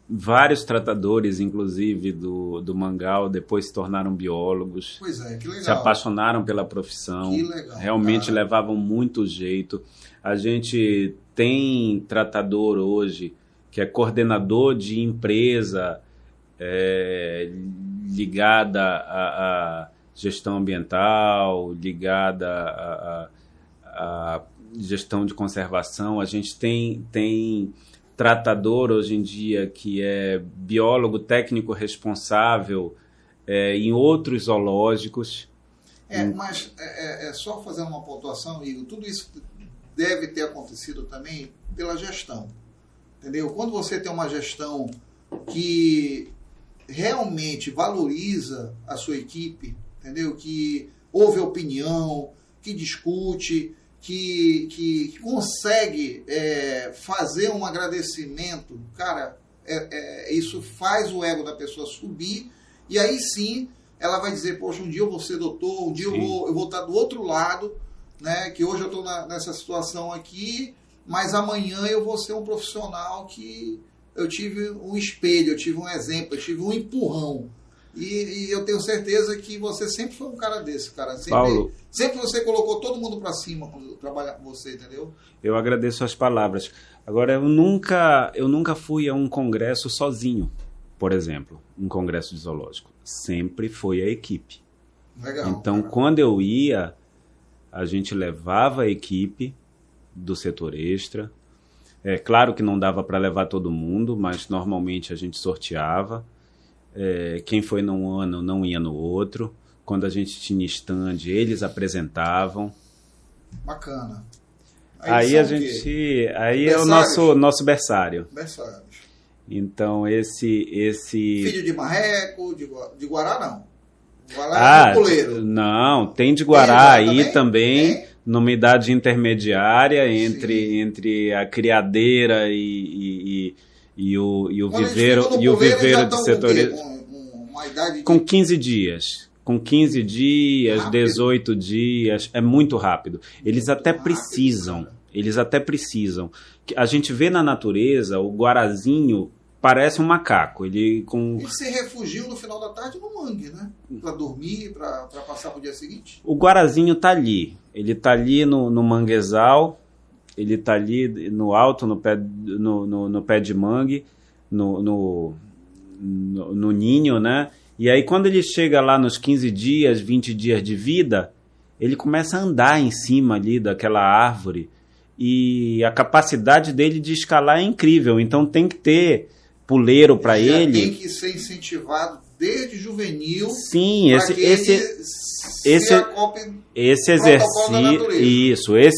[SPEAKER 2] Vários tratadores, inclusive, do Mangal, depois se tornaram biólogos.
[SPEAKER 1] Pois é, que legal.
[SPEAKER 2] Se apaixonaram pela profissão.
[SPEAKER 1] Que legal,
[SPEAKER 2] realmente
[SPEAKER 1] cara.
[SPEAKER 2] Levavam muito jeito. A gente tem tratador hoje que é coordenador de empresa ligada à gestão ambiental, ligada à gestão de conservação. A gente tem tratador hoje em dia que é biólogo técnico responsável em outros zoológicos.
[SPEAKER 1] Mas só fazendo uma pontuação, Igor, tudo isso deve ter acontecido também pela gestão. Entendeu? Quando você tem uma gestão que realmente valoriza a sua equipe, entendeu? Que ouve opinião, que discute, que consegue fazer um agradecimento, cara, isso faz o ego da pessoa subir e aí sim ela vai dizer, poxa, um dia eu vou ser doutor, um dia eu vou estar do outro lado, né? Que hoje eu estou nessa situação aqui, mas amanhã eu vou ser um profissional que eu tive um espelho, eu tive um exemplo, eu tive um empurrão. E eu tenho certeza que você sempre foi um cara desse, cara. Sempre você colocou todo mundo para cima quando trabalhar com você, entendeu?
[SPEAKER 2] Eu agradeço as palavras. Agora, eu nunca fui a um congresso sozinho, por exemplo, um congresso de zoológico. Sempre foi a equipe.
[SPEAKER 1] Legal.
[SPEAKER 2] Então,
[SPEAKER 1] cara,
[SPEAKER 2] quando eu ia, a gente levava a equipe do setor extra. É claro que não dava para levar todo mundo, mas normalmente a gente sorteava. Quem foi num ano não ia no outro. Quando a gente tinha stand, eles apresentavam.
[SPEAKER 1] Bacana.
[SPEAKER 2] Aí a gente, aí é o nosso berçário.
[SPEAKER 1] Berçários.
[SPEAKER 2] Então esse
[SPEAKER 1] Filho de marreco, de guará não. Guará é puleiro.
[SPEAKER 2] Não, tem de guará aí
[SPEAKER 1] também.
[SPEAKER 2] Numa idade intermediária entre a criadeira e o viveiro de setores. Com 15 dias. Com 15 dias, rápido. 18 dias, é muito rápido. Eles até precisam. A gente vê na natureza, o guarazinho parece um macaco. Ele
[SPEAKER 1] se refugiu no final da tarde no mangue, né? Para dormir, para passar para o dia seguinte.
[SPEAKER 2] O guarazinho tá ali. Ele tá ali no manguezal, ele tá ali no alto, no pé de mangue, no ninho, né? E aí quando ele chega lá nos 15 dias, 20 dias de vida, ele começa a andar em cima ali daquela árvore e a capacidade dele de escalar é incrível. Então tem que ter puleiro para ele.
[SPEAKER 1] Tem que ser incentivado desde juvenil.
[SPEAKER 2] Sim, esse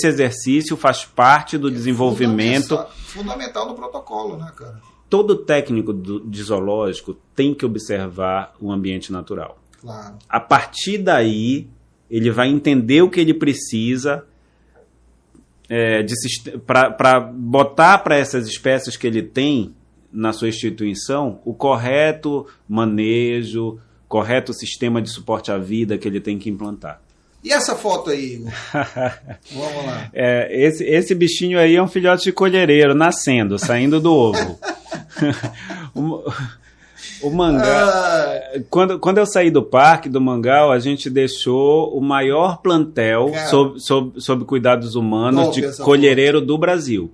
[SPEAKER 2] exercício faz parte do desenvolvimento.
[SPEAKER 1] Fundamental no protocolo, né, cara?
[SPEAKER 2] Todo técnico de zoológico tem que observar o ambiente natural.
[SPEAKER 1] Claro.
[SPEAKER 2] A partir daí, ele vai entender o que ele precisa para botar para essas espécies que ele tem na sua instituição o correto manejo, correto sistema de suporte à vida que ele tem que implantar.
[SPEAKER 1] E essa foto aí, Igor? Vamos lá.
[SPEAKER 2] Esse bichinho aí é um filhote de colhereiro nascendo, saindo do ovo. O Mangal, quando eu saí do parque do Mangal, a gente deixou o maior plantel sob cuidados humanos de colhereiro do Brasil.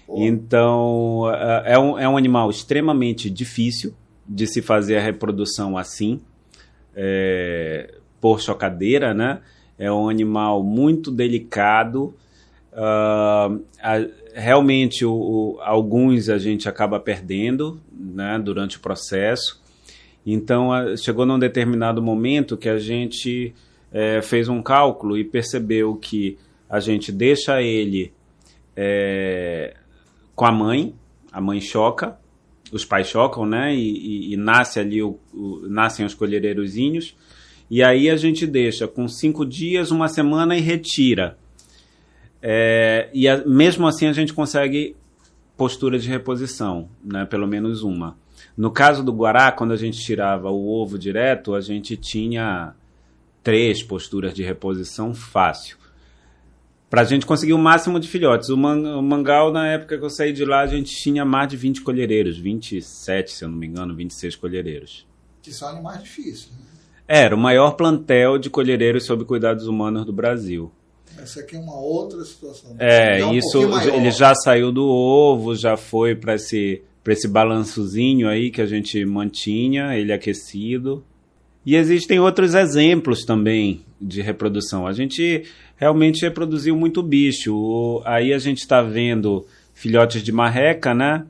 [SPEAKER 2] Então, é um animal extremamente difícil de se fazer a reprodução assim, por chocadeira, né? É um animal muito delicado. Realmente, alguns a gente acaba perdendo, né, durante o processo. Então, chegou num determinado momento que a gente fez um cálculo e percebeu que a gente deixa ele com a mãe choca, os pais chocam, né, e nasce ali nascem os colhereirozinhos, e aí a gente deixa com 5 dias, 1 semana e retira. Mesmo assim a gente consegue postura de reposição, né, pelo menos uma. No caso do guará, quando a gente tirava o ovo direto, a gente tinha 3 posturas de reposição fácil. Para a gente conseguir o máximo de filhotes. O Mangal, na época que eu saí de lá, a gente tinha mais de 20 colhereiros, 27, se eu não me engano, 26 colhereiros.
[SPEAKER 1] Que são animais difíceis, né?
[SPEAKER 2] Era o maior plantel de colhereiros sob cuidados humanos do Brasil.
[SPEAKER 1] Essa aqui é uma outra situação.
[SPEAKER 2] Isso ele já saiu do ovo, já foi para esse balançozinho aí que a gente mantinha, ele aquecido. E existem outros exemplos também de reprodução. A gente realmente reproduziu muito bicho. Aí a gente está vendo filhotes de marreca, né?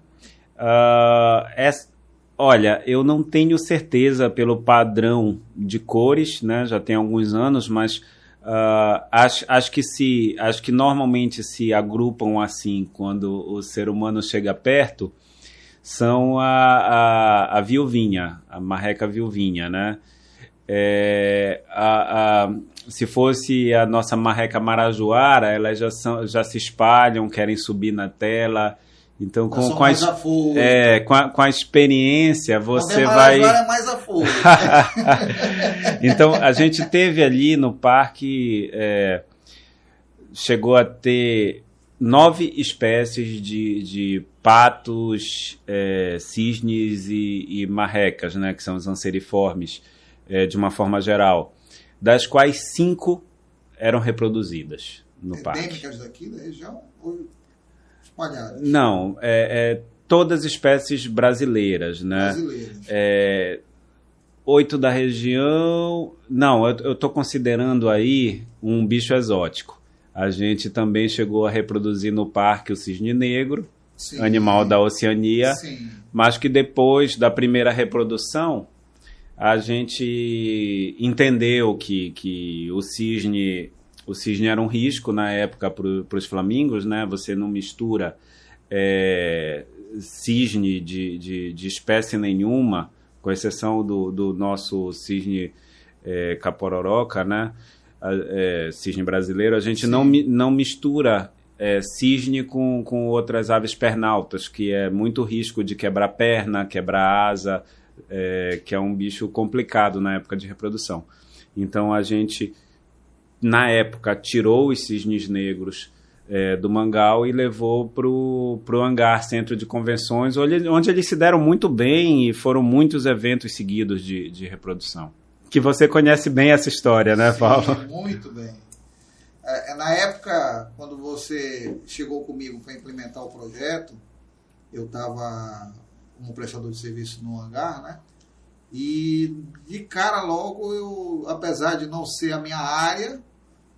[SPEAKER 2] Olha, eu não tenho certeza pelo padrão de cores, né? Já tem alguns anos, mas acho que normalmente se agrupam assim quando o ser humano chega perto, são a viuvinha, a marreca viuvinha, né? Se fosse a nossa marreca marajoara, elas já se espalham, querem subir na tela. Então, com a experiência, você vai...
[SPEAKER 1] é mais afoito.
[SPEAKER 2] Então, a gente teve ali no parque, chegou a ter 9 espécies de patos, cisnes e marrecas, né, que são os anseriformes, de uma forma geral, das quais 5 eram reproduzidas no parque.
[SPEAKER 1] Endêmicas daqui da região? Ou espalhadas?
[SPEAKER 2] Não, todas espécies brasileiras, né? 8 da região... Não, eu estou considerando aí um bicho exótico. A gente também chegou a reproduzir no parque o cisne negro, sim, animal da Oceania, sim, mas que depois da primeira reprodução, a gente entendeu que o cisne era um risco na época para os flamingos, né? Você não mistura cisne de espécie nenhuma, com exceção do nosso cisne capororoca, né? Cisne brasileiro, a gente não mistura cisne com outras aves pernaltas, que é muito risco de quebrar perna, quebrar asa, que é um bicho complicado na época de reprodução. Então a gente, na época, tirou os cisnes negros do Mangal e levou para o hangar, centro de convenções, onde eles se deram muito bem e foram muitos eventos seguidos de reprodução. Que você conhece bem essa história, né, Paulo?
[SPEAKER 1] Sim, muito bem. Na época, quando você chegou comigo para implementar o projeto, eu estava como prestador de serviço no hangar, né? E de cara logo, eu, apesar de não ser a minha área,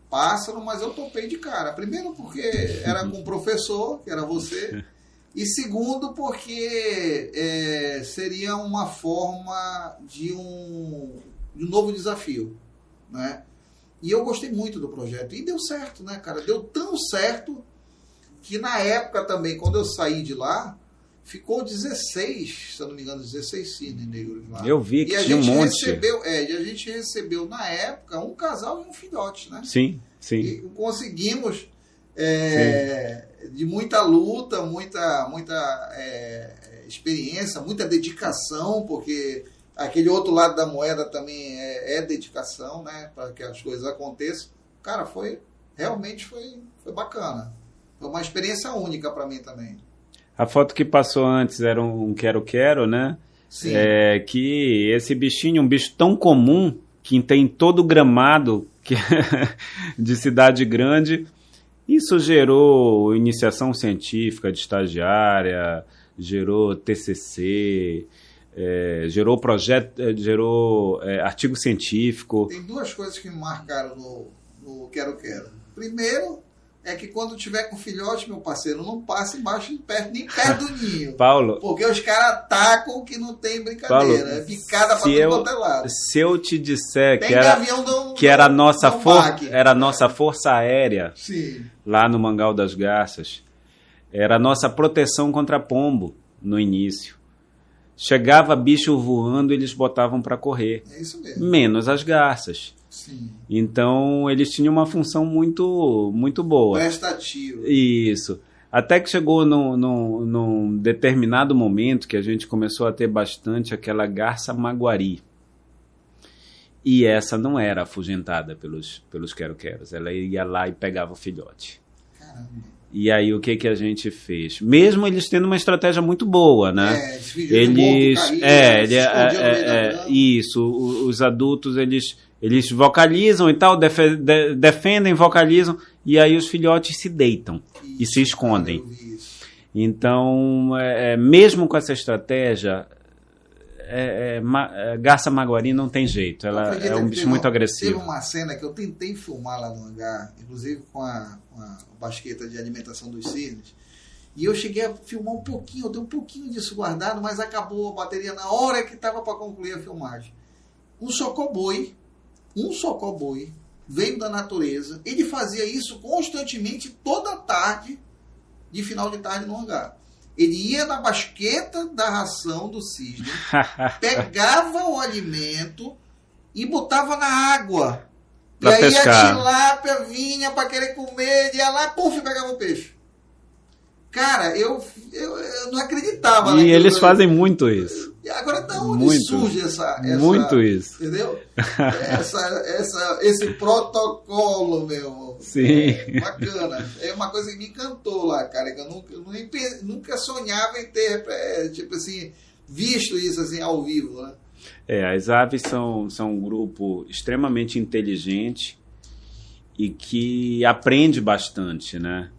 [SPEAKER 1] pássaro, mas eu topei de cara. Primeiro porque era com um professor, que era você, e segundo porque seria uma forma de um novo desafio, né? E eu gostei muito do projeto. E deu certo, né, cara? Deu tão certo que na época também, quando eu saí de lá, ficou 16, se eu não me engano, 16 cisnes negros lá.
[SPEAKER 2] Eu vi que tinha um monte.
[SPEAKER 1] E a gente recebeu, na época, um casal e um filhote, né?
[SPEAKER 2] Sim, sim.
[SPEAKER 1] E conseguimos, de muita luta, muita experiência, muita dedicação, porque aquele outro lado da moeda também é dedicação, né? Para que as coisas aconteçam. Cara, realmente foi bacana. Foi uma experiência única para mim também.
[SPEAKER 2] A foto que passou antes era um quero-quero, né?
[SPEAKER 1] Sim.
[SPEAKER 2] Que esse bichinho, um bicho tão comum, que tem todo gramado de cidade grande, isso gerou iniciação científica de estagiária, gerou TCC, gerou projeto, gerou artigo científico.
[SPEAKER 1] Tem duas coisas que me marcaram no quero-quero. Primeiro, é que quando tiver com filhote, meu parceiro, não passe nem perto do ninho.
[SPEAKER 2] Paulo,
[SPEAKER 1] porque os caras atacam que não tem brincadeira.
[SPEAKER 2] Paulo,
[SPEAKER 1] é picada pra todo quanto é lado.
[SPEAKER 2] Se eu te disser
[SPEAKER 1] que era
[SPEAKER 2] a nossa força aérea,
[SPEAKER 1] sim,
[SPEAKER 2] lá no Mangal das Garças, era a nossa proteção contra pombo no início. Chegava bicho voando, eles botavam para correr.
[SPEAKER 1] É isso mesmo.
[SPEAKER 2] Menos as garças.
[SPEAKER 1] Sim.
[SPEAKER 2] Então, eles tinham uma função muito, muito boa.
[SPEAKER 1] Prestativa.
[SPEAKER 2] Isso. Até que chegou num determinado momento que a gente começou a ter bastante aquela garça maguari. E essa não era afugentada pelos quero-queros. Ela ia lá e pegava o filhote.
[SPEAKER 1] Caramba.
[SPEAKER 2] E aí, o que a gente fez? Mesmo eles tendo uma estratégia muito boa, né? Os adultos, eles vocalizam e tal, defendem, vocalizam, e aí os filhotes se deitam e se escondem. Então, mesmo com essa estratégia, garça maguari não tem jeito. Ela é um bicho muito agressivo.
[SPEAKER 1] Teve uma cena que eu tentei filmar lá no hangar, inclusive com a basqueta de alimentação dos cisnes, e eu cheguei a filmar um pouquinho, eu tenho um pouquinho disso guardado, mas acabou a bateria na hora que estava para concluir a filmagem. Um socoboi veio da natureza, ele fazia isso constantemente toda tarde, de final de tarde no hangar. Ele ia na basqueta da ração do cisne, pegava o alimento e botava na água.
[SPEAKER 2] Pra
[SPEAKER 1] e aí
[SPEAKER 2] pescar.
[SPEAKER 1] A tilápia vinha para querer comer, ele ia lá, puf, pegava o peixe. Cara, eu não acreditava.
[SPEAKER 2] E eles fazem muito isso.
[SPEAKER 1] E agora da onde surge essa...
[SPEAKER 2] Muito isso.
[SPEAKER 1] Entendeu? Esse protocolo, meu.
[SPEAKER 2] Sim.
[SPEAKER 1] Bacana. É uma coisa que me encantou lá, cara. Que eu nunca sonhava em ter, tipo assim, visto isso assim ao vivo, né?
[SPEAKER 2] As aves são um grupo extremamente inteligente e que aprende bastante, né?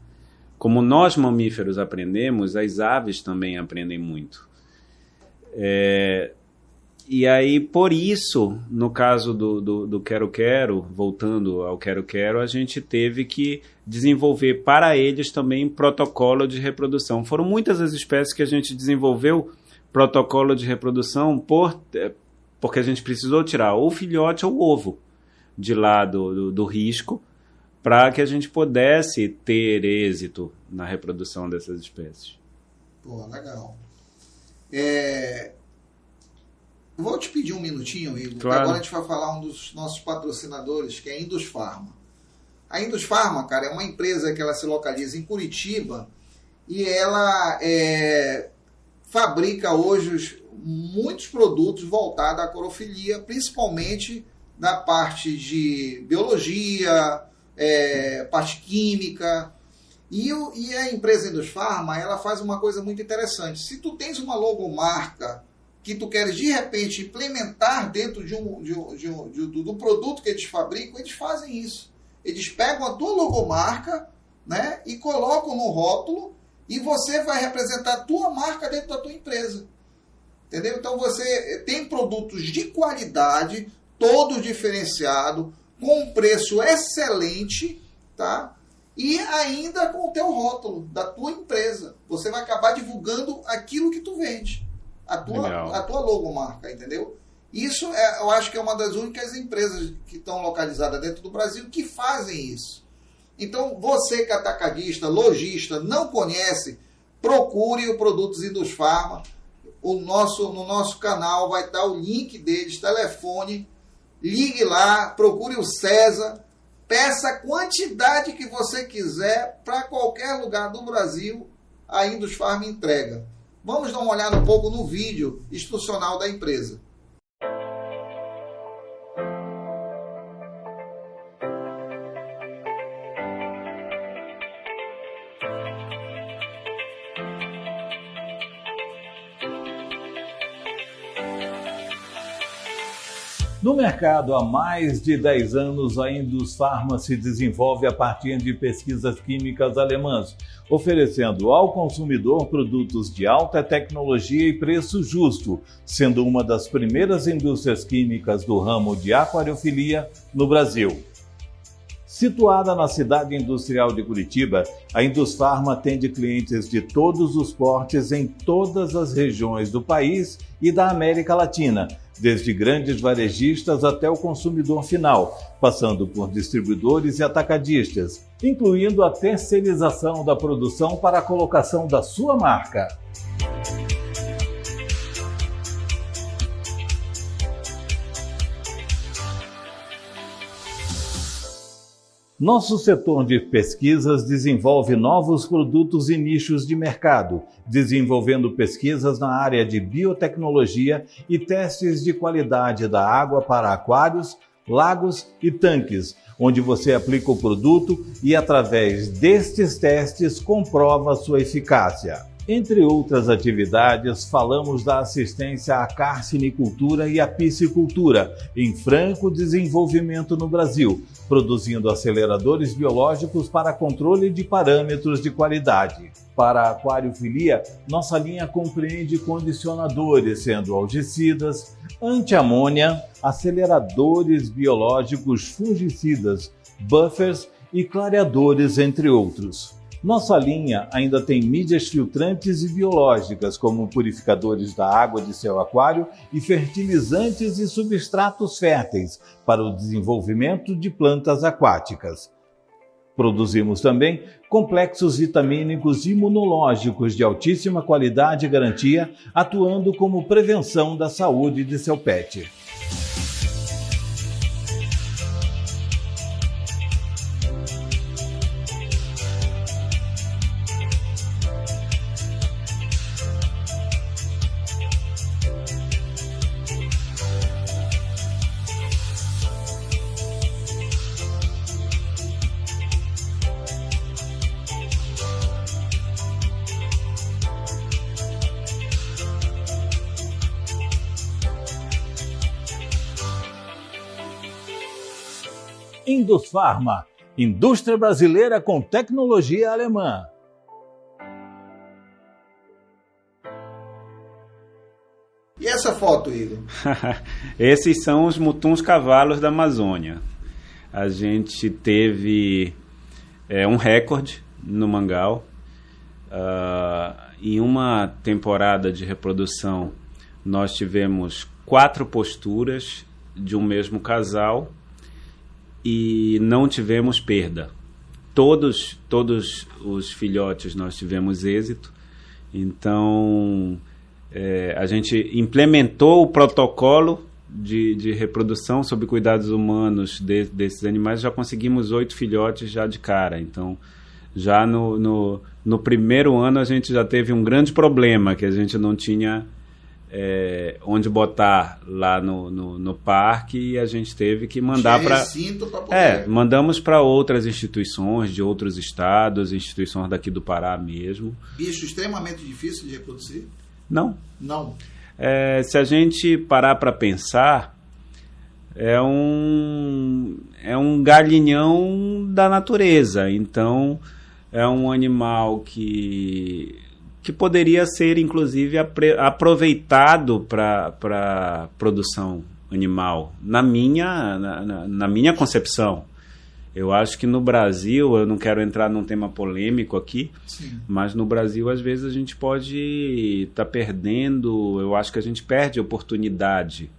[SPEAKER 2] Como nós mamíferos aprendemos, as aves também aprendem muito. E aí, por isso, no caso do quero-quero, voltando ao quero-quero, a gente teve que desenvolver para eles também protocolo de reprodução. Foram muitas as espécies que a gente desenvolveu protocolo de reprodução porque a gente precisou tirar ou o filhote ou o ovo de lá do risco, para que a gente pudesse ter êxito na reprodução dessas espécies.
[SPEAKER 1] Pô, legal. Vou te pedir um minutinho, Igor.
[SPEAKER 2] Claro.
[SPEAKER 1] Agora a gente vai falar um dos nossos patrocinadores, que é a Indus Pharma. A Indus Pharma, cara, é uma empresa que ela se localiza em Curitiba e ela fabrica hoje muitos produtos voltados à clorofilia, principalmente na parte de biologia, parte química. E a empresa Indus Pharma, ela faz uma coisa muito interessante. Se tu tens uma logomarca que tu queres de repente implementar dentro do produto que eles fabricam, eles fazem isso. Eles pegam a tua logomarca, né, e colocam no rótulo, e você vai representar a tua marca dentro da tua empresa. Entendeu? Então você tem produtos de qualidade, todos diferenciados, com um preço excelente, tá? E ainda com o teu rótulo da tua empresa. Você vai acabar divulgando aquilo que tu vende. A tua logomarca, entendeu? Isso eu acho que é uma das únicas empresas que estão localizadas dentro do Brasil que fazem isso. Então, você que é atacadista, lojista, não conhece, procure o Produtos Indusfarma. No nosso canal vai estar o link deles, telefone, ligue lá, procure o César, peça a quantidade que você quiser para qualquer lugar do Brasil, a Indusfarma entrega. Vamos dar uma olhada um pouco no vídeo institucional da empresa.
[SPEAKER 3] No mercado há mais de 10 anos, a Indusfarma se desenvolve a partir de pesquisas químicas alemãs, oferecendo ao consumidor produtos de alta tecnologia e preço justo, sendo uma das primeiras indústrias químicas do ramo de aquariofilia no Brasil. Situada na cidade industrial de Curitiba, a Indusfarma atende clientes de todos os portes em todas as regiões do país e da América Latina, desde grandes varejistas até o consumidor final, passando por distribuidores e atacadistas, incluindo a terceirização da produção para a colocação da sua marca. Nosso setor de pesquisas desenvolve novos produtos e nichos de mercado, desenvolvendo pesquisas na área de biotecnologia e testes de qualidade da água para aquários, lagos e tanques, onde você aplica o produto e, através destes testes, comprova sua eficácia. Entre outras atividades, falamos da assistência à carcinicultura e à piscicultura, em franco desenvolvimento no Brasil, produzindo aceleradores biológicos para controle de parâmetros de qualidade. Para a aquariofilia, nossa linha compreende condicionadores, sendo algicidas, anti-amônia, aceleradores biológicos, fungicidas, buffers e clareadores, entre outros. Nossa linha ainda tem mídias filtrantes e biológicas, como purificadores da água de seu aquário e fertilizantes e substratos férteis para o desenvolvimento de plantas aquáticas. Produzimos também complexos vitamínicos e imunológicos de altíssima qualidade e garantia, atuando como prevenção da saúde de seu pet. Indusfarma, indústria brasileira com tecnologia alemã.
[SPEAKER 1] E essa foto, Igor?
[SPEAKER 2] Esses são os mutuns cavalos da Amazônia. A gente teve um recorde no Mangal. Em uma temporada de reprodução, nós tivemos 4 posturas de um mesmo casal e não tivemos perda. Todos os filhotes nós tivemos êxito. Então, a gente implementou o protocolo de reprodução sob cuidados humanos desses animais. Já conseguimos 8 filhotes já de cara. Então, já no primeiro ano a gente já teve um grande problema, que a gente não tinha onde botar lá no parque, e a gente teve que mandar para... mandamos para outras instituições de outros estados, instituições daqui do Pará mesmo.
[SPEAKER 1] Bicho extremamente difícil de reproduzir?
[SPEAKER 2] Não.
[SPEAKER 1] Não.
[SPEAKER 2] Se a gente parar para pensar, é um galinhão da natureza. Então, é um animal que que poderia ser, inclusive, aproveitado para produção animal, na minha concepção. Eu acho que no Brasil, eu não quero entrar num tema polêmico aqui,
[SPEAKER 1] Sim.
[SPEAKER 2] mas no Brasil, às vezes, a gente pode estar perdendo, eu acho que a gente perde oportunidade.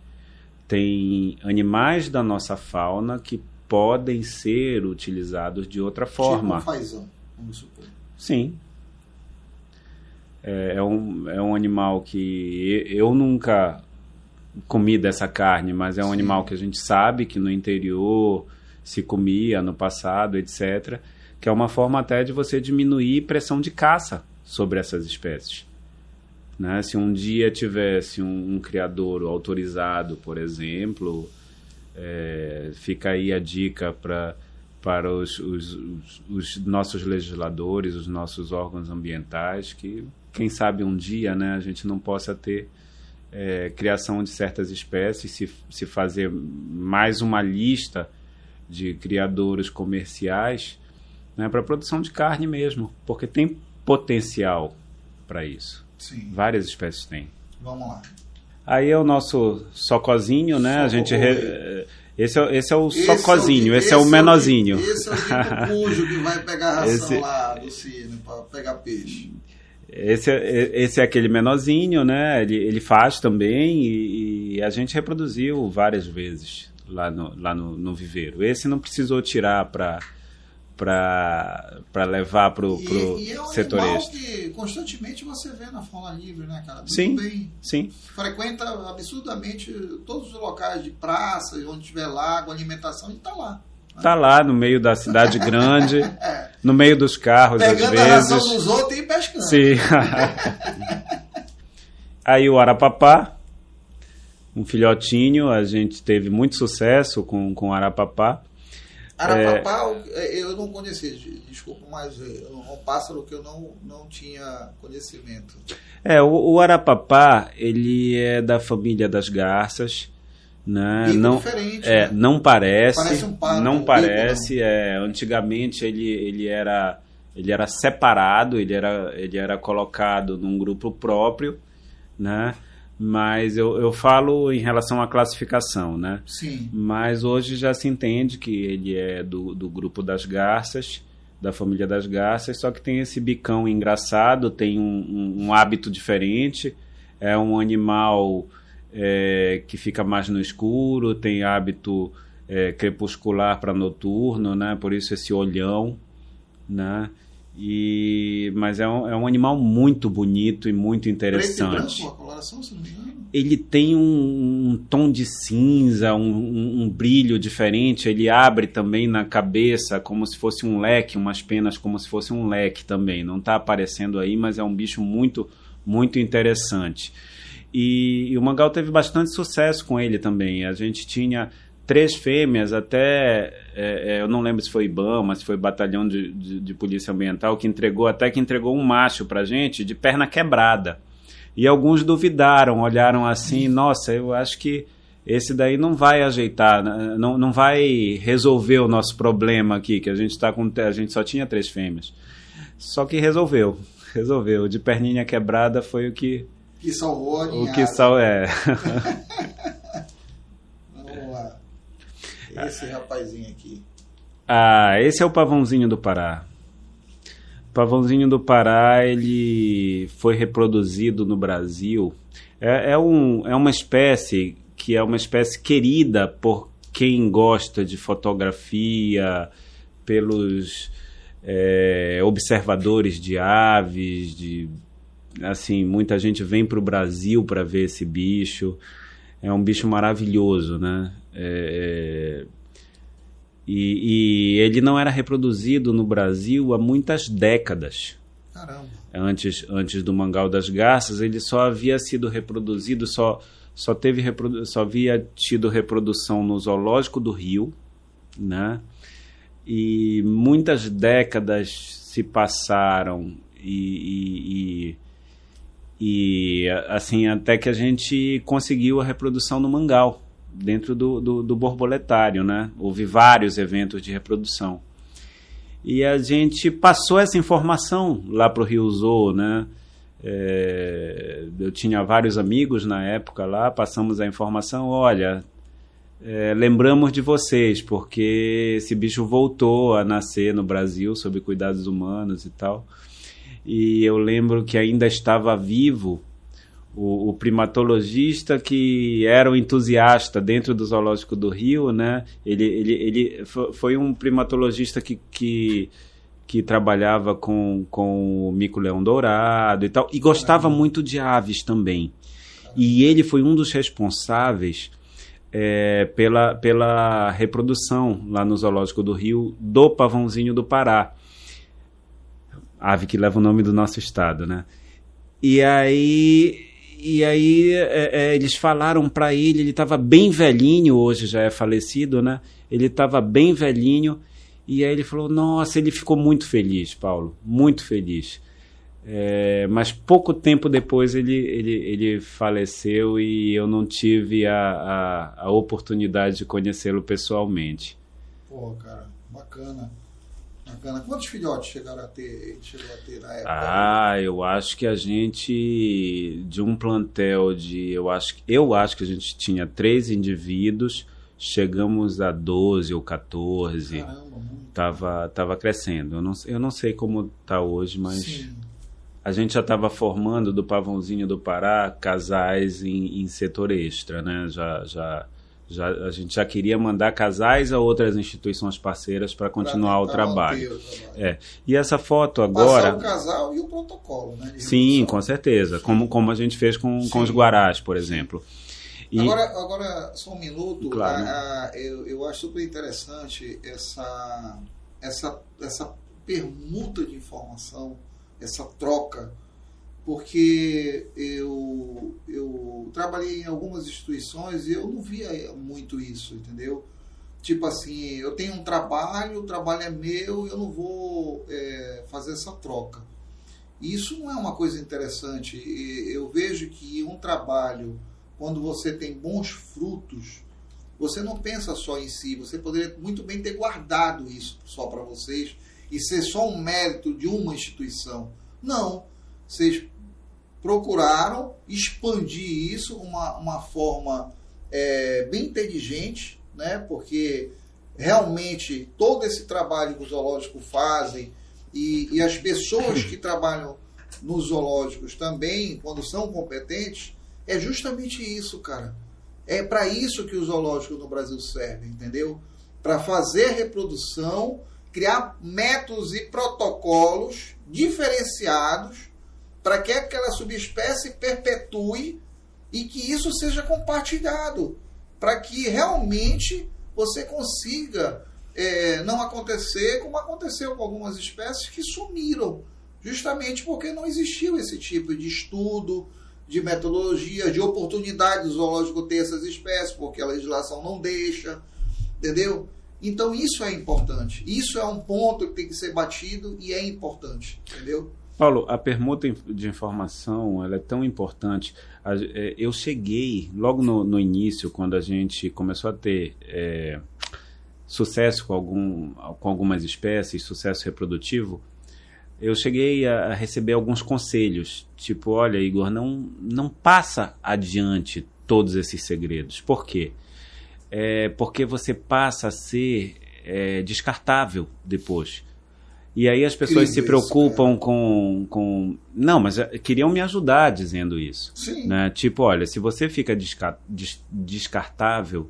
[SPEAKER 2] Tem animais da nossa fauna que podem ser utilizados de outra forma.
[SPEAKER 1] Tipo um fazão, vamos supor.
[SPEAKER 2] Sim. É um animal que eu nunca comi dessa carne, mas é um
[SPEAKER 1] Sim.
[SPEAKER 2] animal que a gente sabe que no interior se comia no passado, etc., que é uma forma até de você diminuir pressão de caça sobre essas espécies. Né? Se um dia tivesse um criador autorizado, por exemplo, fica aí a dica para os nossos legisladores, os nossos órgãos ambientais, que quem sabe um dia, né, a gente não possa ter criação de certas espécies, se fazer mais uma lista de criadouros comerciais, né, para produção de carne mesmo, porque tem potencial para isso.
[SPEAKER 1] Sim.
[SPEAKER 2] Várias espécies têm.
[SPEAKER 1] Vamos lá.
[SPEAKER 2] Aí é o nosso socozinho, né? A gente esse é o socozinho, esse é o menorzinho.
[SPEAKER 1] Esse é o dito cujo que vai pegar a ração lá do sino para pegar peixe.
[SPEAKER 2] Esse é aquele menorzinho, né? Ele faz também e a gente reproduziu várias vezes lá no viveiro. Esse não precisou tirar para levar para o setor
[SPEAKER 1] extra. E é um animal
[SPEAKER 2] extra.
[SPEAKER 1] que constantemente você vê na fauna livre, né, cara? Muito
[SPEAKER 2] Sim,
[SPEAKER 1] bem.
[SPEAKER 2] sim.
[SPEAKER 1] Frequenta absurdamente todos os locais de praça, onde tiver lago, alimentação, ele está lá.
[SPEAKER 2] Tá lá no meio da cidade grande, no meio dos carros,
[SPEAKER 1] pegando
[SPEAKER 2] às
[SPEAKER 1] a ração
[SPEAKER 2] vezes.
[SPEAKER 1] dos outros e pescando.
[SPEAKER 2] Sim. Aí o Arapapá, um filhotinho, a gente teve muito sucesso com o Arapapá.
[SPEAKER 1] Arapapá, eu não conhecia, desculpa, mas é um pássaro que eu não tinha conhecimento.
[SPEAKER 2] O Arapapá, ele é da família das garças, né?
[SPEAKER 1] Bico diferente, né?
[SPEAKER 2] Não parece,
[SPEAKER 1] Parece um pássaro,
[SPEAKER 2] não
[SPEAKER 1] bico,
[SPEAKER 2] parece. Antigamente ele era separado, ele era colocado num grupo próprio, né? Mas eu falo em relação à classificação, né?
[SPEAKER 1] Sim.
[SPEAKER 2] Mas hoje já se entende que ele é do grupo das garças, da família das garças, só que tem esse bicão engraçado, tem um hábito diferente, é um animal que fica mais no escuro, tem hábito crepuscular para noturno, né? Por isso esse olhão, né? Mas é um animal muito bonito e muito interessante.
[SPEAKER 1] Preto e branco, a coloração, se não me engano.
[SPEAKER 2] Ele tem um tom de cinza, um brilho diferente. Ele abre também na cabeça como se fosse um leque, umas penas como se fosse um leque também. Não está aparecendo aí, mas é um bicho muito, muito interessante. E o Mangal teve bastante sucesso com ele também. A gente tinha 3 fêmeas, até eu não lembro se foi IBAMA, se foi Batalhão de Polícia Ambiental, que entregou um macho pra gente de perna quebrada. E alguns duvidaram, olharam assim, nossa, eu acho que esse daí não vai ajeitar, não vai resolver o nosso problema aqui, que a gente só tinha 3 fêmeas. Só que resolveu. De perninha quebrada foi o que
[SPEAKER 1] salvou a ninhada.
[SPEAKER 2] O que salvou,
[SPEAKER 1] Vamos lá. Esse rapazinho aqui.
[SPEAKER 2] Esse é o pavãozinho do Pará. O pavãozinho do Pará, ele foi reproduzido no Brasil. É uma espécie que é uma espécie querida por quem gosta de fotografia, pelos observadores de aves, assim, muita gente vem para o Brasil para ver esse bicho. É um bicho maravilhoso, né? E ele não era reproduzido no Brasil há muitas décadas.
[SPEAKER 1] Caramba.
[SPEAKER 2] Antes do Mangal das Garças, ele só havia sido reproduzido, só havia tido reprodução no Zoológico do Rio, né? E muitas décadas se passaram e assim, até que a gente conseguiu a reprodução no Mangal, dentro do borboletário, né? Houve vários eventos de reprodução. E a gente passou essa informação lá para o Rio Zoo, né? Eu tinha vários amigos na época lá, passamos a informação, olha, lembramos de vocês, porque esse bicho voltou a nascer no Brasil sob cuidados humanos e tal. E eu lembro que ainda estava vivo o primatologista que era um entusiasta dentro do Zoológico do Rio, né? Ele foi um primatologista que trabalhava com o mico-leão dourado e tal, e gostava muito de aves também. E ele foi um dos responsáveis pela reprodução lá no Zoológico do Rio do pavãozinho do Pará, ave que leva o nome do nosso estado, né? E aí eles falaram para ele estava bem velhinho, hoje já é falecido, né? Ele estava bem velhinho, e aí ele falou, nossa, ele ficou muito feliz, Paulo, muito feliz. Mas pouco tempo depois ele faleceu e eu não tive a oportunidade de conhecê-lo pessoalmente.
[SPEAKER 1] Pô, cara, bacana. Quantos filhotes chegou a ter na época?
[SPEAKER 2] Eu acho que a gente, de um plantel eu acho que a gente tinha 3 indivíduos, chegamos a 12 ou 14. Caramba, tava crescendo. Eu não sei como está hoje, mas sim, a gente já estava formando do Pavãozinho do Pará casais em setor extra, né? A gente já queria mandar casais a outras instituições parceiras para continuar o trabalho. E essa foto agora...
[SPEAKER 1] Passar o casal e o protocolo, né?
[SPEAKER 2] Sim, com certeza. Como a gente fez com os guarás, por exemplo.
[SPEAKER 1] Agora, só um minuto.
[SPEAKER 2] Claro.
[SPEAKER 1] Eu acho super interessante essa permuta de informação, essa troca, porque eu trabalhei em algumas instituições e eu não via muito isso, entendeu? Tipo assim, eu tenho um trabalho, o trabalho é meu, eu não vou fazer essa troca. E isso não é uma coisa interessante. Eu vejo que um trabalho, quando você tem bons frutos, você não pensa só em si, você poderia muito bem ter guardado isso só para vocês e ser só um mérito de uma instituição. Não, vocês procuraram expandir isso, uma forma bem inteligente, né? Porque realmente todo esse trabalho que os zoológicos fazem e as pessoas que trabalham nos zoológicos também, quando são competentes, é justamente isso, cara. É para isso que os zoológicos no Brasil servem, entendeu? Para fazer reprodução, criar métodos e protocolos diferenciados para que aquela subespécie perpetue e que isso seja compartilhado, para que realmente você consiga não acontecer como aconteceu com algumas espécies que sumiram, justamente porque não existiu esse tipo de estudo, de metodologia, de oportunidade do zoológico ter essas espécies, porque a legislação não deixa, entendeu? Então isso é importante, isso é um ponto que tem que ser batido e é importante, entendeu?
[SPEAKER 2] Paulo, a permuta de informação ela é tão importante. Eu cheguei logo no início, quando a gente começou a ter sucesso com algumas espécies, sucesso reprodutivo, eu cheguei a receber alguns conselhos, tipo, olha, Igor, não passa adiante todos esses segredos. Por quê? Porque você passa a ser descartável depois. E aí as pessoas se preocupam com... Não, mas queriam me ajudar dizendo isso.
[SPEAKER 1] Sim.
[SPEAKER 2] Né? Tipo, olha, se você fica descartável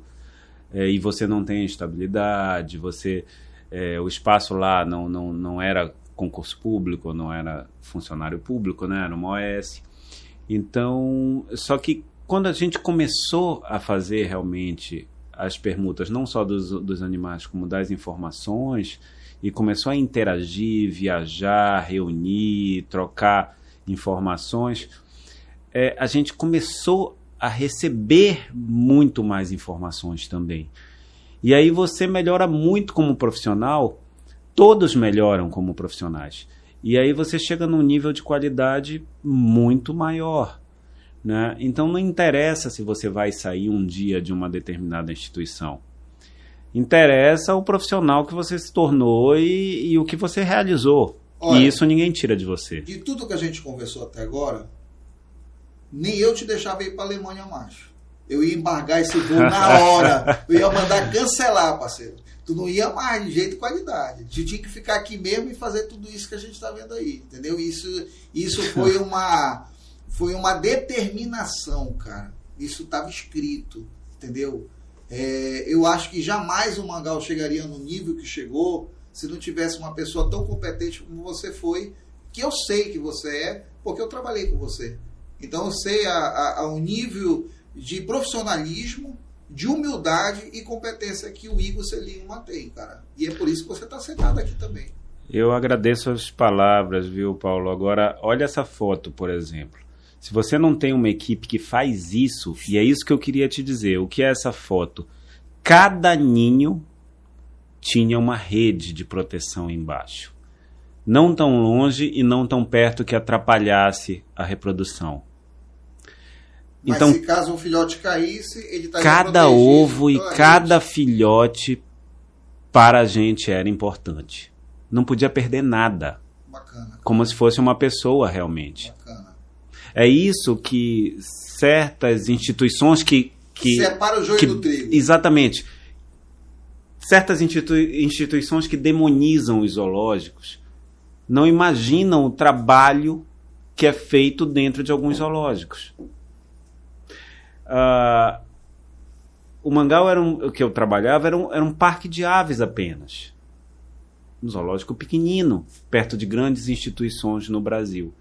[SPEAKER 2] e você não tem estabilidade, o espaço lá não era concurso público, não era funcionário público, né? Era uma OS. Então, só que quando a gente começou a fazer realmente as permutas, não só dos animais, como das informações, e começou a interagir, viajar, reunir, trocar informações, a gente começou a receber muito mais informações também. E aí você melhora muito como profissional, todos melhoram como profissionais. E aí você chega num nível de qualidade muito maior, né? Então não interessa se você vai sair um dia de uma determinada instituição. Interessa o profissional que você se tornou e o que você realizou.
[SPEAKER 1] Olha,
[SPEAKER 2] e isso ninguém tira de você.
[SPEAKER 1] De tudo que a gente conversou até agora, nem eu te deixava ir para a Alemanha mais. Eu ia embargar esse voo na hora. Eu ia mandar cancelar, parceiro. Tu não ia mais de jeito e qualidade. Tu tinha que ficar aqui mesmo e fazer tudo isso que a gente está vendo aí, entendeu? Isso foi uma determinação, cara. Isso estava escrito, entendeu? Eu acho que jamais o Mangal chegaria no nível que chegou se não tivesse uma pessoa tão competente como você foi, que eu sei que você é, porque eu trabalhei com você. Então eu sei o nível de profissionalismo, de humildade e competência que o Igor Celino tem, cara. E é por isso que você está sentado aqui também.
[SPEAKER 2] Eu agradeço as palavras, viu, Paulo? Agora, olha essa foto, por exemplo. Se você não tem uma equipe que faz isso, e é isso que eu queria te dizer, o que é essa foto? Cada ninho tinha uma rede de proteção embaixo. Não tão longe e não tão perto que atrapalhasse a reprodução.
[SPEAKER 1] Mas
[SPEAKER 2] então,
[SPEAKER 1] se caso um filhote caísse, ele estaria
[SPEAKER 2] cada
[SPEAKER 1] protegido.
[SPEAKER 2] ovo e cada filhote para a gente era importante. Não podia perder nada.
[SPEAKER 1] Bacana.
[SPEAKER 2] Como se fosse uma pessoa realmente.
[SPEAKER 1] Bacana.
[SPEAKER 2] É isso que certas instituições que
[SPEAKER 1] separa o joio do trigo.
[SPEAKER 2] Exatamente. Certas instituições que demonizam os zoológicos não imaginam o trabalho que é feito dentro de alguns zoológicos. O Mangal o que eu trabalhava era um parque de aves apenas. Um zoológico pequenino, perto de grandes instituições no Brasil.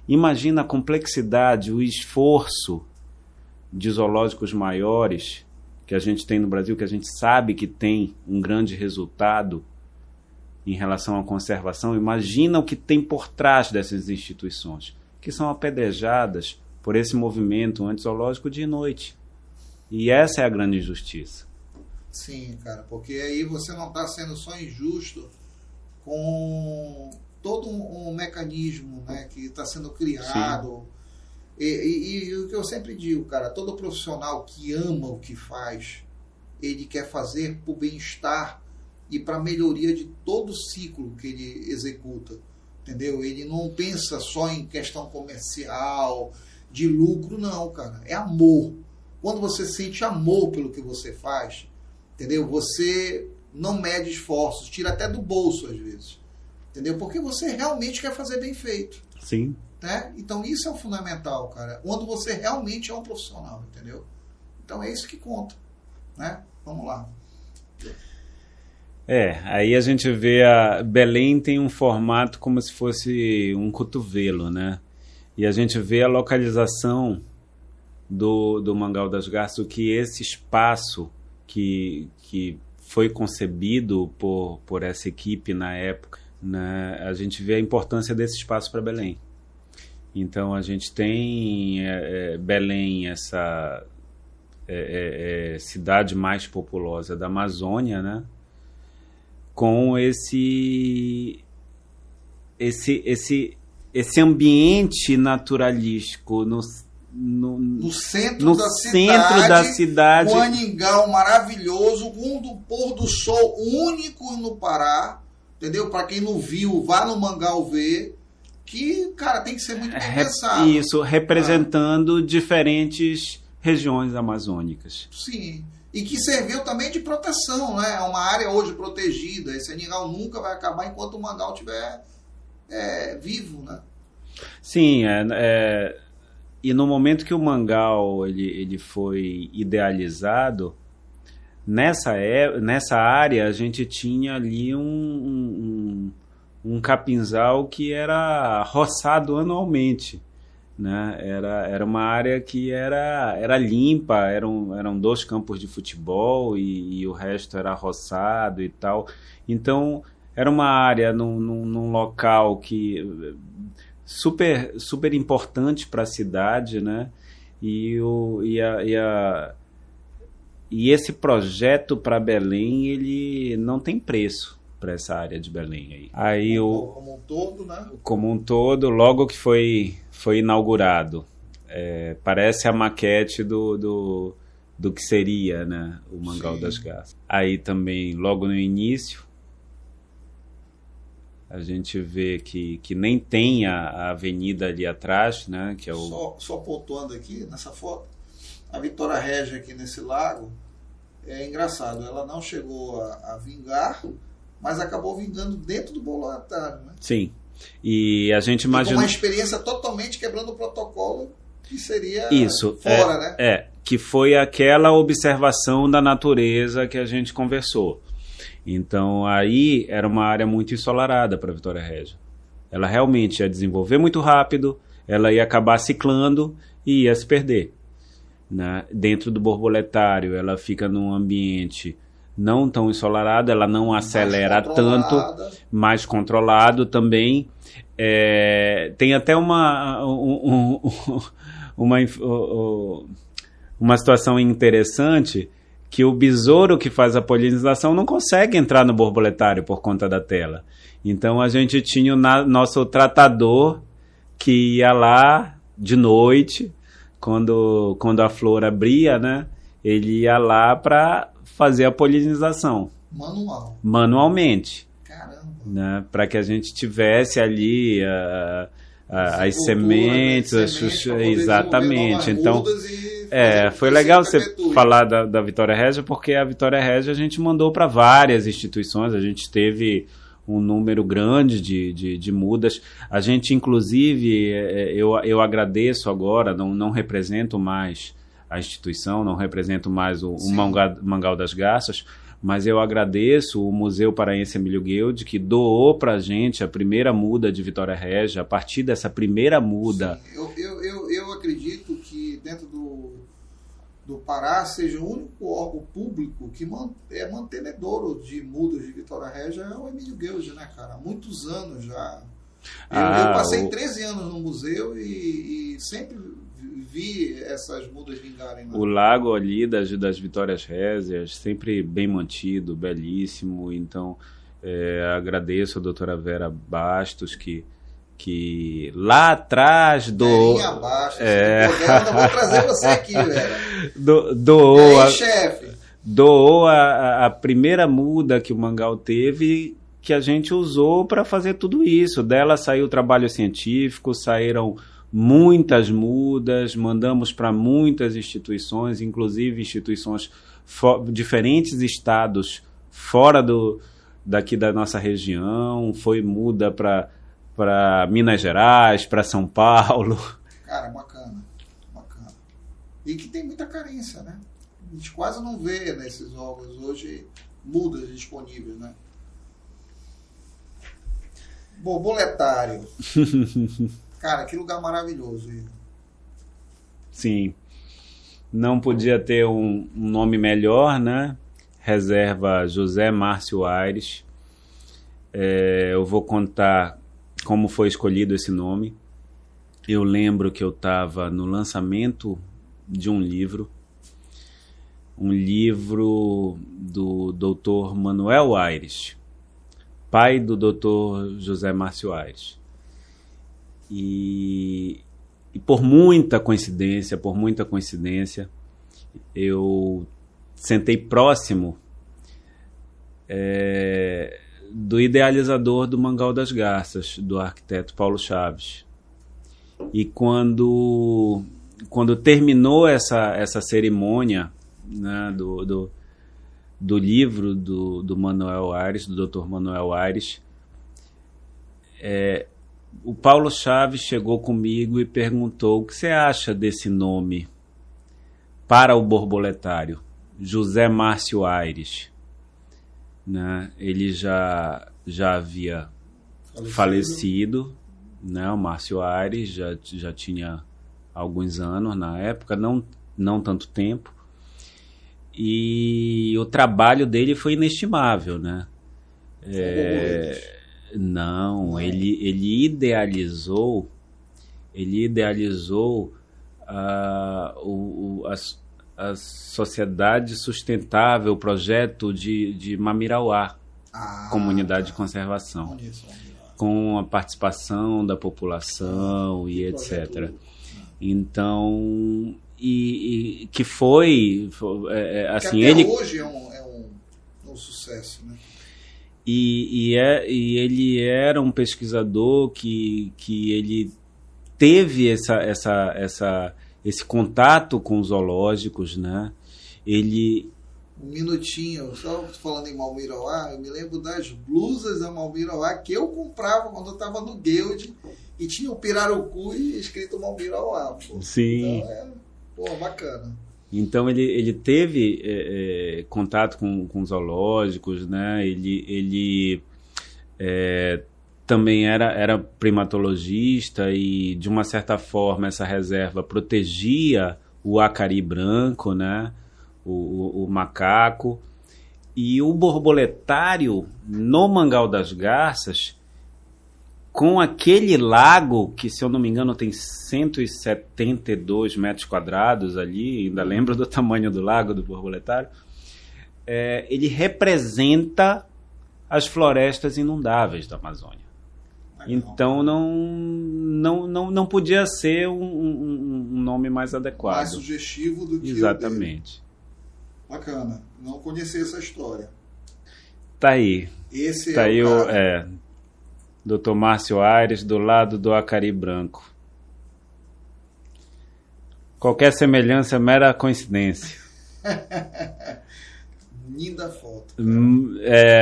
[SPEAKER 2] Imagina a complexidade, o esforço de zoológicos maiores que a gente tem no Brasil, que a gente sabe que tem um grande resultado em relação à conservação. Imagina o que tem por trás dessas instituições, que são apedrejadas por esse movimento anti-zoológico de noite. E essa é a grande injustiça.
[SPEAKER 1] Sim, cara, porque aí você não está sendo só injusto com todo um mecanismo, né, que está sendo criado. E o que eu sempre digo, cara, todo profissional que ama o que faz, ele quer fazer para o bem-estar e para a melhoria de todo o ciclo que ele executa, entendeu? Ele não pensa só em questão comercial, de lucro, não, cara. É amor. Quando você sente amor pelo que você faz, entendeu? Você não mede esforços, tira até do bolso às vezes, entendeu? Porque você realmente quer fazer bem feito.
[SPEAKER 2] Sim.
[SPEAKER 1] Né? Então isso é o fundamental, cara. Quando você realmente é um profissional, entendeu? Então é isso que conta, né? Vamos lá.
[SPEAKER 2] Aí a gente vê Belém tem um formato como se fosse um cotovelo, né? E a gente vê a localização do Mangal das Garças, o que esse espaço que foi concebido por essa equipe na época, né? A gente vê a importância desse espaço para Belém. Então a gente tem Belém, essa cidade mais populosa da Amazônia, né? Com esse ambiente naturalístico no centro
[SPEAKER 1] da
[SPEAKER 2] cidade,
[SPEAKER 1] um aningal maravilhoso, com um pôr do sol único no Pará, entendeu? Para quem não viu, vá no Mangal ver, que, cara, tem que ser muito bem pensado.
[SPEAKER 2] Isso, representando diferentes regiões amazônicas.
[SPEAKER 1] Sim, e que serviu também de proteção, né? É uma área hoje protegida. Esse aningal nunca vai acabar enquanto o Mangal estiver vivo, né?
[SPEAKER 2] Sim, e no momento que o Mangal ele foi idealizado, nessa área a gente tinha ali um capinzal que era roçado anualmente, né? Era uma área que era limpa, eram 2 campos de futebol e o resto era roçado e tal. Então era uma área num local que super importante para a cidade, né? E esse projeto para Belém, ele não tem preço para essa área de Belém aí.
[SPEAKER 1] Como um todo, né?
[SPEAKER 2] Como um todo, logo que foi inaugurado, parece a maquete do que seria, né, o Mangal das Garças. Aí também, logo no início, A gente vê que nem tem a avenida ali atrás, né? Que é
[SPEAKER 1] só pontuando aqui nessa foto, a Vitória Régia aqui nesse lago, é engraçado, ela não chegou a vingar, mas acabou vingando dentro do Boletário, né?
[SPEAKER 2] Sim. E a gente imagina...
[SPEAKER 1] uma experiência totalmente quebrando o protocolo que seria
[SPEAKER 2] isso,
[SPEAKER 1] fora, né?
[SPEAKER 2] Que foi aquela observação da natureza que a gente conversou. Então, aí era uma área muito ensolarada para a Vitória Régia. Ela realmente ia desenvolver muito rápido, ela ia acabar ciclando e ia se perder. Né? Dentro do borboletário, ela fica num ambiente não tão ensolarado, ela não acelera tanto, mais controlado também. Tem até uma situação interessante, que o besouro que faz a polinização não consegue entrar no borboletário por conta da tela. Então a gente tinha o nosso tratador que ia lá de noite, quando a flor abria, né? Ele ia lá para fazer a polinização. Manualmente.
[SPEAKER 1] Caramba.
[SPEAKER 2] Né? Para que a gente tivesse ali as sementes, exatamente. Então, foi legal você falar da Vitória Régia, porque a Vitória Régia a gente mandou para várias instituições, a gente teve um número grande de mudas. A gente, inclusive, eu agradeço agora, não represento mais a instituição, não represento mais o Mangal das Garças, mas eu agradeço o Museu Paraense Emílio Guild, que doou para a gente a primeira muda de Vitória Régia. A partir dessa primeira muda...
[SPEAKER 1] Sim, eu acredito que dentro do Pará seja o único órgão público que é mantenedor de mudas de Vitória Régia, é o Emílio Guild, né, cara? Há muitos anos já. Eu passei 13 anos no museu e sempre vi essas mudas vingarem lá.
[SPEAKER 2] O lago ali das Vitórias Régias, sempre bem mantido, belíssimo. Então, agradeço a doutora Vera Bastos, que lá atrás doou...
[SPEAKER 1] Bastos, vou trazer você aqui, velho.
[SPEAKER 2] Doou,
[SPEAKER 1] chefe?
[SPEAKER 2] Doou a primeira muda que o Mangal teve, que a gente usou para fazer tudo isso. Dela saiu trabalho científico, saíram muitas mudas, mandamos para muitas instituições, inclusive instituições diferentes estados fora daqui da nossa região. Foi muda para Minas Gerais, para São Paulo.
[SPEAKER 1] Cara, bacana. E que tem muita carência, né? A gente quase não vê nesses órgãos hoje mudas disponíveis, né? Borboletário. Cara, que lugar maravilhoso.
[SPEAKER 2] Sim. Não podia ter um nome melhor, né? Reserva José Márcio Aires. Eu vou contar como foi escolhido esse nome. Eu lembro que eu estava no lançamento de um livro do Dr. Manuel Aires, pai do Dr. José Márcio Aires. E por muita coincidência, eu sentei próximo do idealizador do Mangal das Garças, do arquiteto Paulo Chaves. E quando terminou essa cerimônia, né, do livro do Manuel Aires, do Dr. Manuel Aires, o Paulo Chaves chegou comigo e perguntou: o que você acha desse nome para o borboletário? José Márcio Aires. Né? Ele já havia falecido, né? O Márcio Aires já tinha alguns anos na época, não tanto tempo, e o trabalho dele foi inestimável, né? Não, ele idealizou a Sociedade Sustentável, o projeto de Mamirauá, comunidade de conservação, com a participação da população e etc. Então, e que foi assim,
[SPEAKER 1] que até hoje é um sucesso, né?
[SPEAKER 2] E ele era um pesquisador que ele teve esse contato com os zoológicos, né?
[SPEAKER 1] Um minutinho, só falando em Malmirauá, eu me lembro das blusas da Malmirauá que eu comprava quando eu estava no Guild e tinha o pirarucu e escrito Malmirauá.
[SPEAKER 2] Sim.
[SPEAKER 1] Então bacana.
[SPEAKER 2] Então ele teve contato com zoológicos, né? Ele também era primatologista e, de uma certa forma, essa reserva protegia o acari branco, né? O macaco. E o borboletário, no Mangal das Garças, com aquele lago, que, se eu não me engano, tem 172 metros quadrados ali, ainda lembro do tamanho do lago do borboletário, ele representa as florestas inundáveis da Amazônia. Então não podia ser um nome mais adequado.
[SPEAKER 1] Mais sugestivo do que
[SPEAKER 2] exatamente.
[SPEAKER 1] Bacana. Não conhecia essa história.
[SPEAKER 2] Tá aí.
[SPEAKER 1] Esse
[SPEAKER 2] tá aí
[SPEAKER 1] o cara.
[SPEAKER 2] Dr. Márcio Aires, do lado do acari branco. Qualquer semelhança é mera coincidência.
[SPEAKER 1] Linda foto.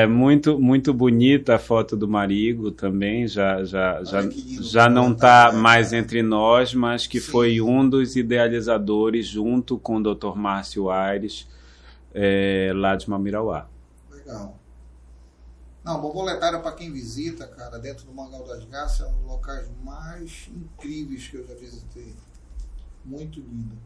[SPEAKER 2] Muito, muito bonita a foto do Marigo também. Já não está mais entre nós, mas que sim, foi um dos idealizadores, junto com o Dr. Márcio Aires, lá de Malmirauá.
[SPEAKER 1] Legal. Não, borboletário, para quem visita, cara, dentro do Mangal das Garças, é um dos locais mais incríveis que eu já visitei. Muito lindo.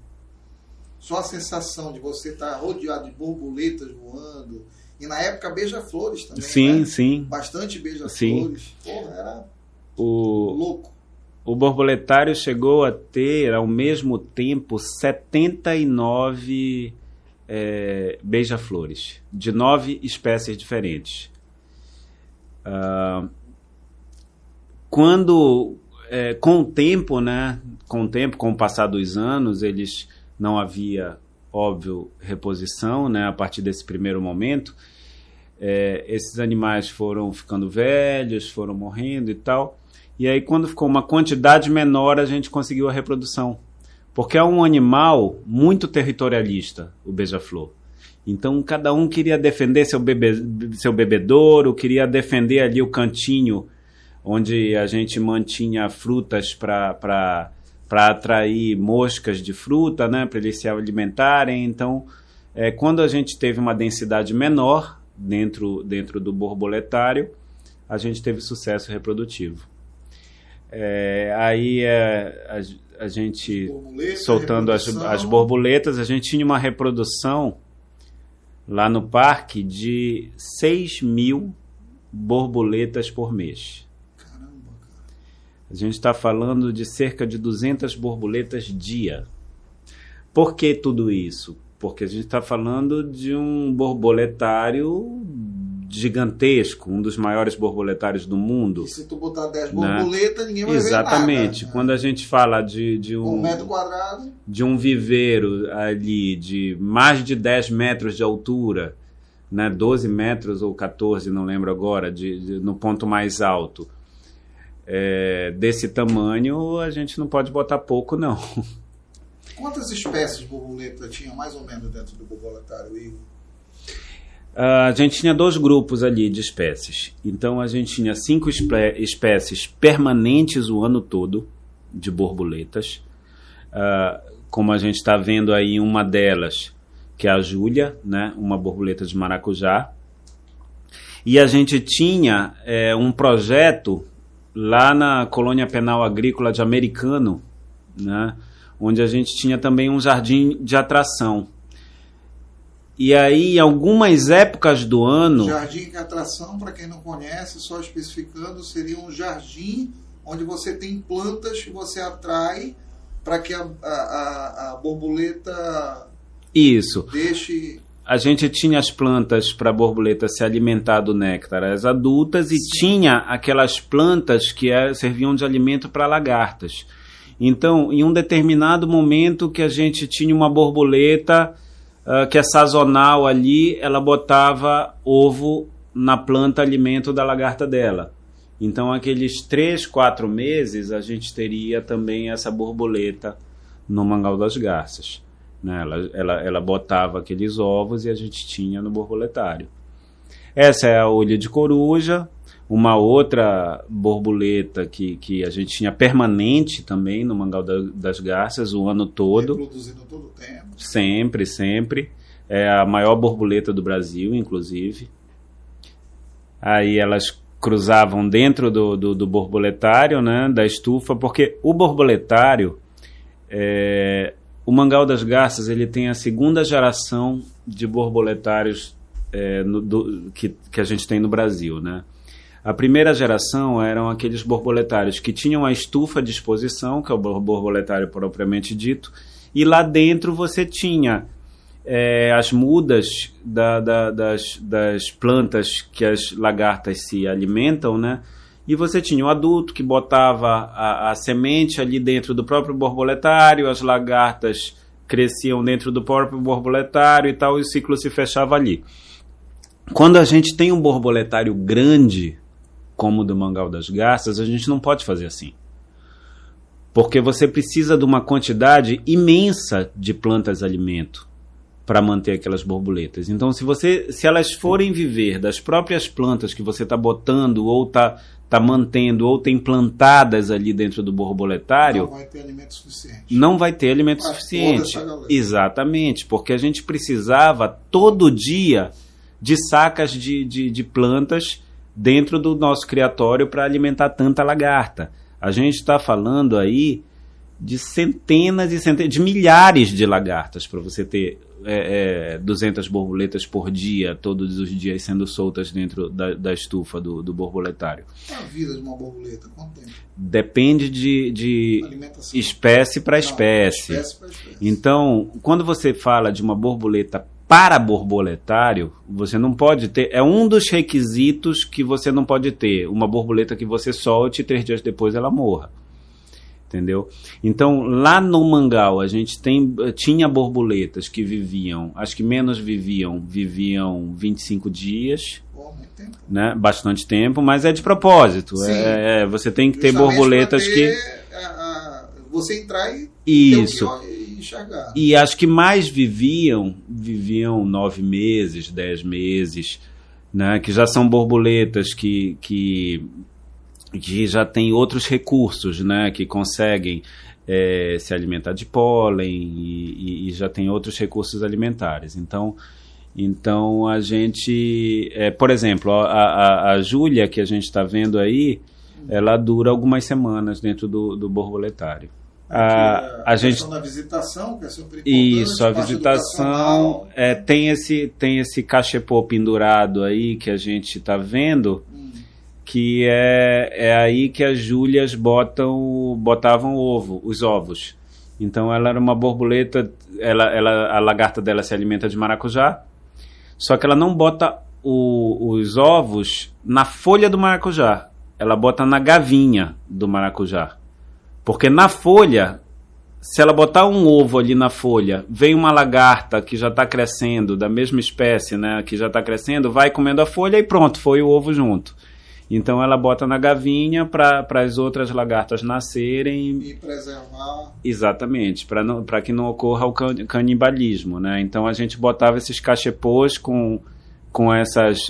[SPEAKER 1] Só a sensação de você estar rodeado de borboletas voando. E na época, beija-flores também.
[SPEAKER 2] Sim,
[SPEAKER 1] né?
[SPEAKER 2] sim.
[SPEAKER 1] Bastante beija-flores. Porra, era louco.
[SPEAKER 2] O borboletário chegou a ter, ao mesmo tempo, 79 beija-flores, de 9 espécies diferentes. Com o tempo, né? Com o passar dos anos, não havia, óbvio, reposição, né? A partir desse primeiro momento, esses animais foram ficando velhos, foram morrendo e tal. E aí, quando ficou uma quantidade menor, a gente conseguiu a reprodução. Porque é um animal muito territorialista, o beija-flor. Então, cada um queria defender seu bebedouro, queria defender ali o cantinho onde a gente mantinha frutas para atrair moscas de fruta, né, para eles se alimentarem. Então, quando a gente teve uma densidade menor dentro do borboletário, a gente teve sucesso reprodutivo. Aí a gente, soltando as borboletas, a gente tinha uma reprodução lá no parque de 6.000 borboletas por mês.
[SPEAKER 1] Caramba, cara.
[SPEAKER 2] A gente está falando de cerca de 200 borboletas dia. Por que tudo isso? Porque a gente está falando de um borboletário gigantesco, um dos maiores borboletários do mundo.
[SPEAKER 1] E se tu botar 10 borboletas, ninguém vai
[SPEAKER 2] exatamente.
[SPEAKER 1] ver nada.
[SPEAKER 2] Quando a gente fala de um
[SPEAKER 1] metro quadrado,
[SPEAKER 2] de um viveiro ali de mais de 10 metros de altura, né, 12 metros ou 14, não lembro agora, no ponto mais alto, desse tamanho, a gente não pode botar pouco, não.
[SPEAKER 1] Quantas espécies de borboleta tinha mais ou menos dentro do borboletário, Igor?
[SPEAKER 2] A gente tinha 2 grupos ali de espécies. Então, a gente tinha 5 espécies permanentes o ano todo de borboletas. Como a gente está vendo aí, uma delas, que é a Júlia, né? Uma borboleta de maracujá. E a gente tinha um projeto lá na Colônia Penal Agrícola de Americano, né? Onde a gente tinha também um jardim de atração. E aí, em algumas épocas do ano...
[SPEAKER 1] Jardim de atração, para quem não conhece, só especificando, seria um jardim onde você tem plantas que você atrai para que a borboleta...
[SPEAKER 2] Isso.
[SPEAKER 1] Deixe...
[SPEAKER 2] A gente tinha as plantas para a borboleta se alimentar do néctar, as adultas, e tinha aquelas plantas que serviam de alimento para lagartas. Então, em um determinado momento que a gente tinha uma borboleta... que é sazonal ali, ela botava ovo na planta alimento da lagarta dela. Então, aqueles 3, 4 meses, a gente teria também essa borboleta no mangal das garças, né? Ela botava aqueles ovos e a gente tinha no borboletário. Essa é a olho de coruja. Uma outra borboleta que a gente tinha permanente também no mangal das garças o ano todo.
[SPEAKER 1] Reproduzindo todo o tempo.
[SPEAKER 2] Sempre, sempre. É a maior borboleta do Brasil, inclusive. Aí elas cruzavam dentro do borboletário, né, da estufa, porque o borboletário, o mangal das garças, ele tem a segunda geração de borboletários que a gente tem no Brasil, né? A primeira geração eram aqueles borboletários que tinham a estufa à disposição, que é o borboletário propriamente dito, e lá dentro você tinha as mudas das plantas que as lagartas se alimentam, né? E você tinha o adulto que botava a semente ali dentro do próprio borboletário, as lagartas cresciam dentro do próprio borboletário e tal, e o ciclo se fechava ali. Quando a gente tem um borboletário grande, como o do mangal das garças, a gente não pode fazer assim. Porque você precisa de uma quantidade imensa de plantas-alimento para manter aquelas borboletas. Então, se elas forem viver das próprias plantas que você está botando, ou está mantendo, ou tem plantadas ali dentro do borboletário,
[SPEAKER 1] não vai ter alimento suficiente.
[SPEAKER 2] Não vai ter alimento suficiente. Exatamente, porque a gente precisava todo dia de sacas de plantas dentro do nosso criatório para alimentar tanta lagarta. A gente está falando aí de centenas e centenas, de milhares de lagartas para você ter 200 borboletas por dia, todos os dias sendo soltas dentro da estufa do borboletário.
[SPEAKER 1] A vida de uma borboleta, quanto tempo?
[SPEAKER 2] Depende de espécie para espécie. Então, quando você fala de uma borboleta para borboletário, você não pode ter... É um dos requisitos que você não pode ter. Uma borboleta que você solte e 3 dias depois ela morra. Entendeu? Então, lá no mangal, a gente tinha borboletas que viviam... As que menos viviam 25 dias.
[SPEAKER 1] Muito tempo.
[SPEAKER 2] Né? Bastante tempo, mas é de propósito. Você tem que ter borboletas que...
[SPEAKER 1] Você entrar e...
[SPEAKER 2] Isso.
[SPEAKER 1] Enxergar.
[SPEAKER 2] E as que mais viviam 9 meses, 10 meses, né? Que já são borboletas que já têm outros recursos, né? Que conseguem se alimentar de pólen e já tem outros recursos alimentares. Então a gente... por exemplo, a Júlia, que a gente está vendo aí, ela dura algumas semanas dentro do borboletário. A gente
[SPEAKER 1] da visitação, que é super importante.
[SPEAKER 2] Isso, a visitação tem esse cachepô pendurado aí que a gente está vendo, que é aí que as Júlias botavam os ovos. Então ela era uma borboleta, a lagarta dela se alimenta de maracujá, só que ela não bota os ovos na folha do maracujá, ela bota na gavinha do maracujá. Porque na folha, se ela botar um ovo ali na folha, vem uma lagarta que já está crescendo, da mesma espécie, né, que já está crescendo, vai comendo a folha e pronto, foi o ovo junto. Então ela bota na gavinha para as outras lagartas nascerem.
[SPEAKER 1] E preservar.
[SPEAKER 2] Exatamente, para que não ocorra o canibalismo, né? Então a gente botava esses cachepôs com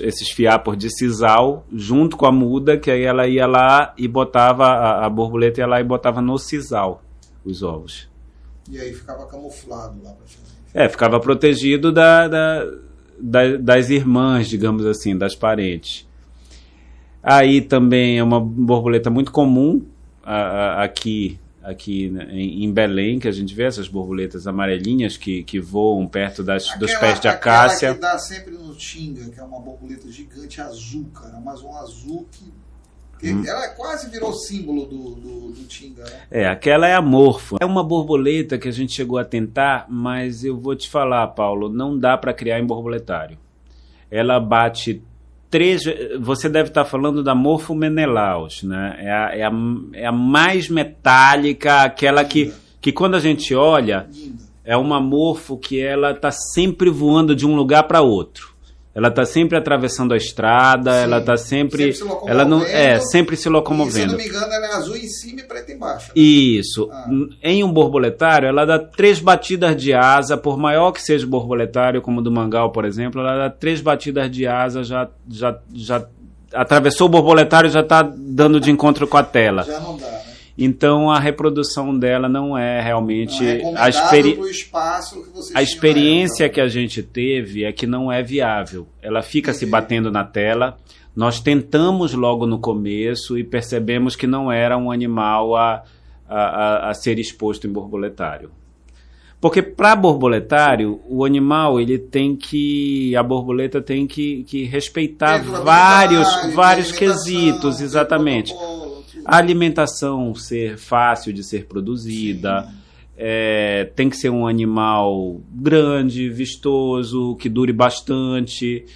[SPEAKER 2] esses fiapos de sisal junto com a muda, que aí ela ia lá e botava, a borboleta ia lá e botava no sisal os ovos.
[SPEAKER 1] E aí ficava camuflado lá praticamente.
[SPEAKER 2] Ficava protegido das irmãs, digamos assim, das parentes. Aí também é uma borboleta muito comum aqui em Belém, que a gente vê essas borboletas amarelinhas que voam perto dos pés de acácia.
[SPEAKER 1] Aquela que dá sempre no Tinga, que é uma borboleta gigante azul, cara, mas um azul que ela quase virou símbolo do Tinga, né?
[SPEAKER 2] Aquela é a morfo. É uma borboleta que a gente chegou a tentar, mas eu vou te falar, Paulo, não dá para criar em borboletário. Ela bate 3... Você deve estar falando da Morpho menelaus, né? É a mais metálica, aquela que quando a gente olha, é uma morfo que ela está sempre voando de um lugar para outro. Ela está sempre atravessando a estrada,
[SPEAKER 1] Sim,
[SPEAKER 2] ela está sempre
[SPEAKER 1] se locomovendo.
[SPEAKER 2] ela não sempre se locomovendo.
[SPEAKER 1] E, se eu não me engano, ela é azul em cima e preta embaixo. Né?
[SPEAKER 2] Isso. Em um borboletário, ela dá 3 batidas de asa, por maior que seja o borboletário, como o do Mangal, por exemplo, ela dá 3 batidas de asa, já atravessou o borboletário, já está dando de encontro com a tela.
[SPEAKER 1] Já não dá, né?
[SPEAKER 2] Então a reprodução dela não é realmente
[SPEAKER 1] a espaço que vocês
[SPEAKER 2] a experiência que a gente teve é que não é viável. Ela fica se batendo na tela. Nós tentamos logo no começo e percebemos que não era um animal a ser exposto em borboletário. Porque para borboletário, o animal a borboleta tem que respeitar vários quesitos, exatamente. A alimentação ser fácil de ser produzida, tem que ser um animal grande, vistoso, que dure bastante,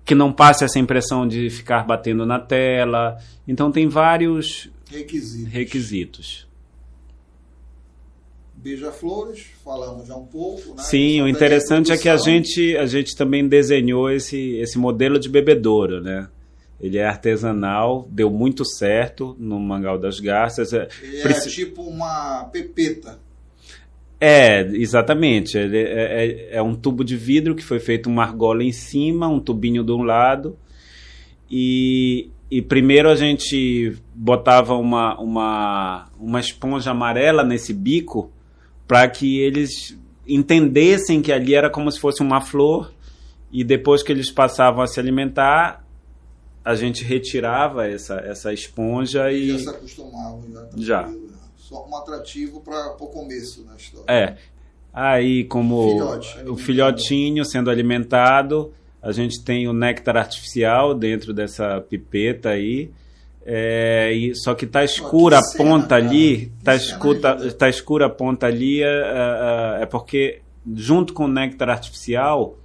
[SPEAKER 2] que não passe essa impressão de ficar batendo na tela. Então tem vários requisitos.
[SPEAKER 1] Beija-flores, falamos já um pouco. Né?
[SPEAKER 2] Sim, o interessante é que a gente também desenhou esse modelo de bebedouro, né? Ele é artesanal, deu muito certo no Mangal das Garças.
[SPEAKER 1] Ele é tipo uma pepeta.
[SPEAKER 2] Exatamente. Ele é um tubo de vidro que foi feito uma argola em cima, um tubinho de um lado. E primeiro a gente botava uma esponja amarela nesse bico para que eles entendessem que ali era como se fosse uma flor. E depois que eles passavam a se alimentar, a gente retirava essa esponja e
[SPEAKER 1] já se acostumavam.
[SPEAKER 2] Já.
[SPEAKER 1] Só um atrativo para o começo na história.
[SPEAKER 2] Aí, como o filhotinho sendo alimentado, a gente tem o néctar artificial dentro dessa pipeta aí. Só que tá escura a ponta ali. Tá escura a ponta ali. É porque, junto com o néctar artificial,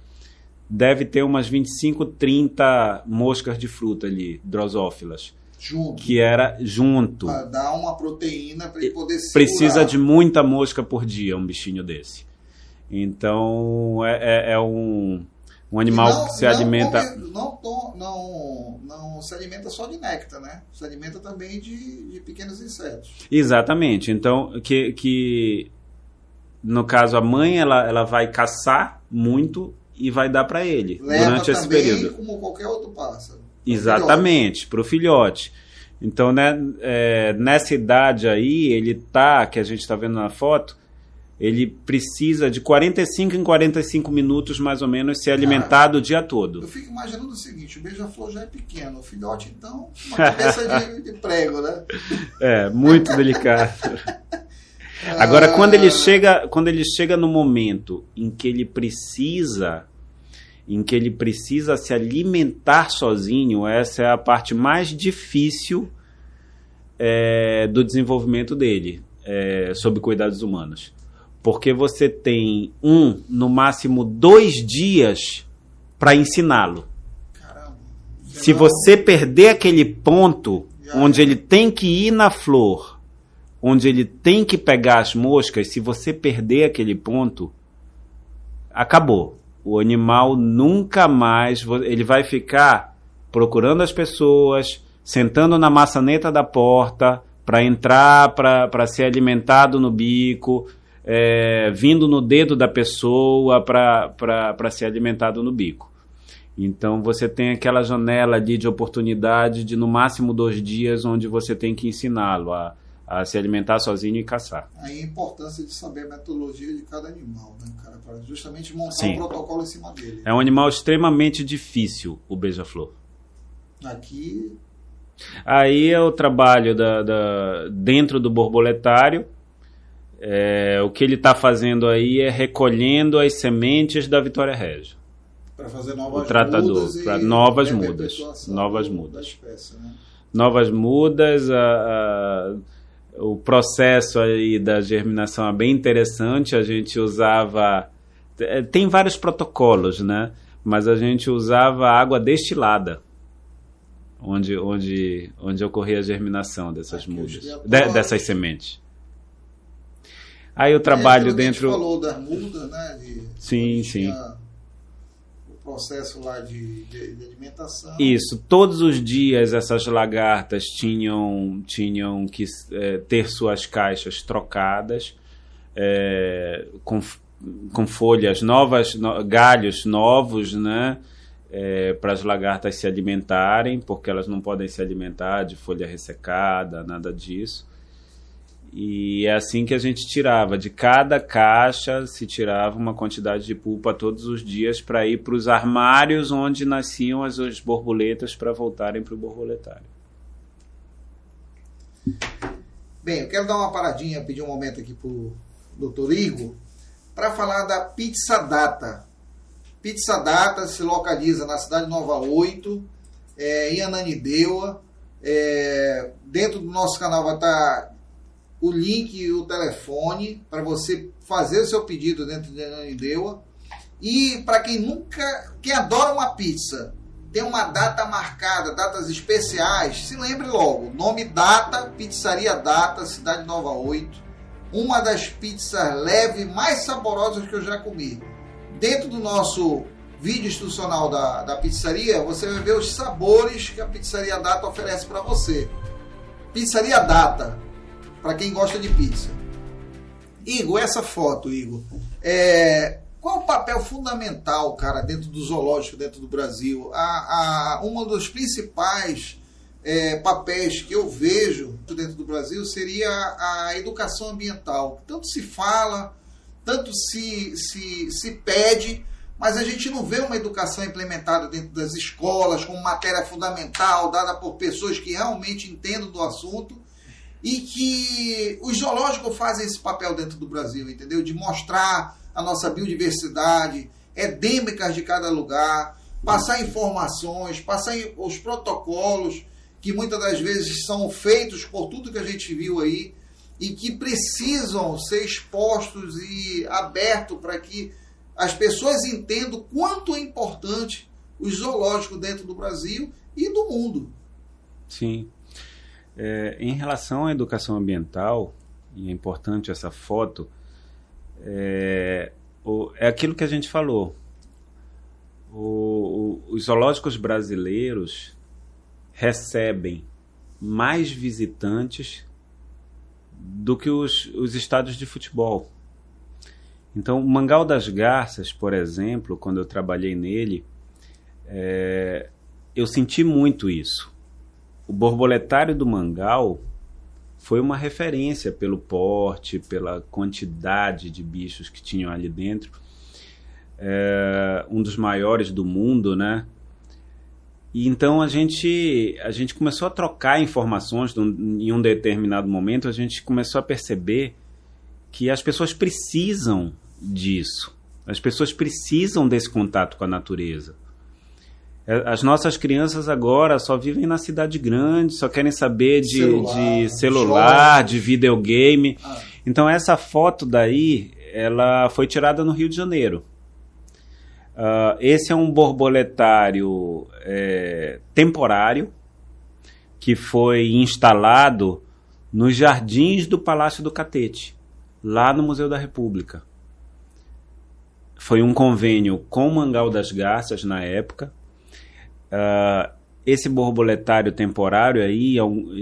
[SPEAKER 2] deve ter umas 25, 30 moscas de fruta ali, drosófilas. Que era junto.
[SPEAKER 1] Para dar uma proteína para ele poder segurar.
[SPEAKER 2] Precisa de muita mosca por dia, um bichinho desse. Então, é um animal que se alimenta...
[SPEAKER 1] Não se alimenta só de néctar, né? Se alimenta também de pequenos insetos.
[SPEAKER 2] Exatamente. Então, no caso, a mãe ela vai caçar muito e vai dar para ele durante esse período.
[SPEAKER 1] Como qualquer outro pássaro.
[SPEAKER 2] Exatamente, para o filhote. Então, né, nessa idade aí, que a gente está vendo na foto, ele precisa de 45 em 45 minutos, mais ou menos, ser alimentado o dia todo.
[SPEAKER 1] Eu fico imaginando o seguinte, o beija-flor já é pequeno, o filhote, então, uma cabeça de prego, né?
[SPEAKER 2] Muito delicado. Agora, quando ele chega no momento em que ele precisa se alimentar sozinho, essa é a parte mais difícil do desenvolvimento dele, sob cuidados humanos. Porque você tem no máximo 2 dias para ensiná-lo.
[SPEAKER 1] Caramba.
[SPEAKER 2] Se você perder aquele ponto onde ele tem que ir na flor, onde ele tem que pegar as moscas, se você perder aquele ponto, acabou. O animal nunca mais... Ele vai ficar procurando as pessoas, sentando na maçaneta da porta, para entrar, para ser alimentado no bico, vindo no dedo da pessoa para ser alimentado no bico. Então você tem aquela janela ali de oportunidade de no máximo 2 dias onde você tem que ensiná-lo a se alimentar sozinho e caçar.
[SPEAKER 1] Aí a importância de saber a metodologia de cada animal, né, cara? Para justamente montar um protocolo em cima dele.
[SPEAKER 2] É um animal extremamente difícil, o beija-flor.
[SPEAKER 1] Aqui...
[SPEAKER 2] Aí é o trabalho dentro do borboletário. O que ele está fazendo aí é recolhendo as sementes da Vitória Régia.
[SPEAKER 1] Para fazer novas
[SPEAKER 2] mudas. O tratador, para novas mudas. Novas mudas.
[SPEAKER 1] Espécie, né?
[SPEAKER 2] Novas mudas. O processo aí da germinação é bem interessante. A gente usava... Tem vários protocolos, né? Mas a gente usava água destilada. Onde ocorria a germinação dessas mudas. Dessas sementes. Aí o trabalho dentro...
[SPEAKER 1] A gente falou das mudas, né?
[SPEAKER 2] Sim.
[SPEAKER 1] O processo lá de alimentação.
[SPEAKER 2] Isso, todos os dias essas lagartas tinham que ter suas caixas trocadas, com folhas novas, galhos novos, né? Para as lagartas se alimentarem, porque elas não podem se alimentar de folha ressecada, nada disso. E é assim que a gente tirava. De cada caixa se tirava uma quantidade de pulpa todos os dias para ir para os armários onde nasciam as borboletas para voltarem para o borboletário.
[SPEAKER 1] Bem, eu quero dar uma paradinha, pedir um momento aqui para o Dr. Igor, para falar da Pizza Data. Pizza Data se localiza na cidade de Nova 8, em Ananindeua. Dentro do nosso canal vai estar o link e o telefone para você fazer o seu pedido dentro de Ananindeua. E para quem adora uma pizza, tem uma data marcada, datas especiais, se lembre logo, nome Data, Pizzaria Data, cidade de Nova 8. Uma das pizzas leves mais saborosas que eu já comi. Dentro do nosso vídeo institucional da pizzaria, você vai ver os sabores que a Pizzaria Data oferece para você. Pizzaria Data, para quem gosta de pizza. Igor, essa foto, Igor, qual o papel fundamental, cara, dentro do zoológico, dentro do Brasil? Um dos principais papéis que eu vejo dentro do Brasil seria a educação ambiental. Tanto se fala, tanto se pede, mas a gente não vê uma educação implementada dentro das escolas como matéria fundamental, dada por pessoas que realmente entendem do assunto, e que os zoológicos fazem esse papel dentro do Brasil, entendeu? De mostrar a nossa biodiversidade endêmicas de cada lugar, passar informações, passar os protocolos que muitas das vezes são feitos por tudo que a gente viu aí e que precisam ser expostos e abertos para que as pessoas entendam quanto é importante os zoológicos dentro do Brasil e do mundo.
[SPEAKER 2] Sim. Em relação à educação ambiental, e é importante essa foto, é aquilo que a gente falou. Os zoológicos brasileiros recebem mais visitantes do que os estádios de futebol. Então, o Mangal das Garças, por exemplo, quando eu trabalhei nele, eu senti muito isso. O borboletário do Mangal foi uma referência pelo porte, pela quantidade de bichos que tinham ali dentro. Um dos maiores do mundo, né? E então a gente começou a trocar informações. Em um determinado momento a gente começou a perceber que as pessoas precisam disso. As pessoas precisam desse contato com a natureza. As nossas crianças agora só vivem na cidade grande, só querem saber de celular, de videogame. Então essa foto daí, ela foi tirada no Rio de Janeiro. Esse é um borboletário temporário que foi instalado nos jardins do Palácio do Catete, lá no Museu da República. Foi um convênio com o Mangal das Garças na época. Esse borboletário temporário aí,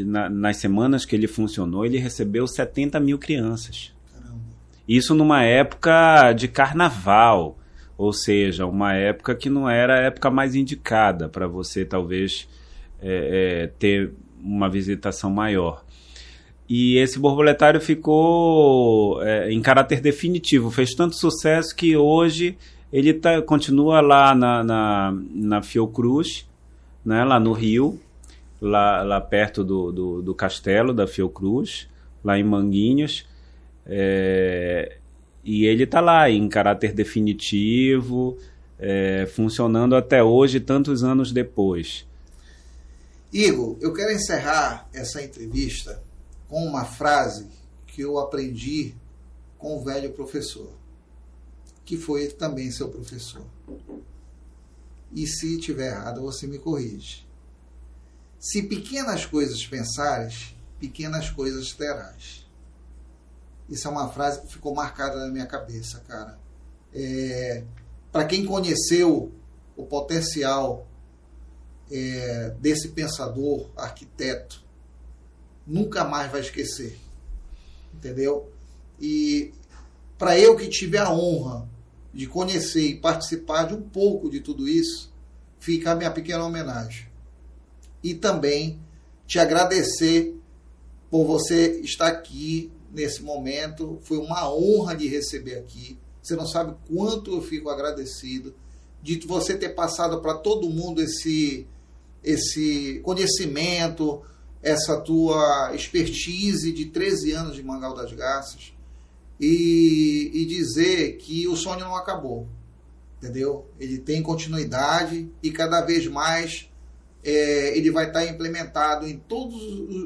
[SPEAKER 2] nas semanas que ele funcionou, ele recebeu 70 mil crianças. Caramba. Isso numa época de carnaval, ou seja, uma época que não era a época mais indicada para você talvez ter uma visitação maior. E esse borboletário ficou em caráter definitivo, fez tanto sucesso que hoje ele continua lá na Fiocruz, né, lá no Rio, lá perto do castelo da Fiocruz, lá em Manguinhos. E ele está lá em caráter definitivo, funcionando até hoje, tantos anos depois.
[SPEAKER 1] Igor, eu quero encerrar essa entrevista com uma frase que eu aprendi com o velho professor, que foi também seu professor. E se tiver errado, você me corrige. Se pequenas coisas pensares, pequenas coisas terás. Isso é uma frase que ficou marcada na minha cabeça, cara. Para quem conheceu o potencial desse pensador, arquiteto, nunca mais vai esquecer, entendeu? E para eu que tive a honra de conhecer e participar de um pouco de tudo isso, fica a minha pequena homenagem. E também te agradecer por você estar aqui nesse momento. Foi uma honra de receber aqui. Você não sabe quanto eu fico agradecido de você ter passado para todo mundo esse conhecimento, essa tua expertise de 13 anos de Mangal das Garças e dizer que o sonho não acabou, entendeu? Ele tem continuidade e cada vez mais ele vai estar implementado em todas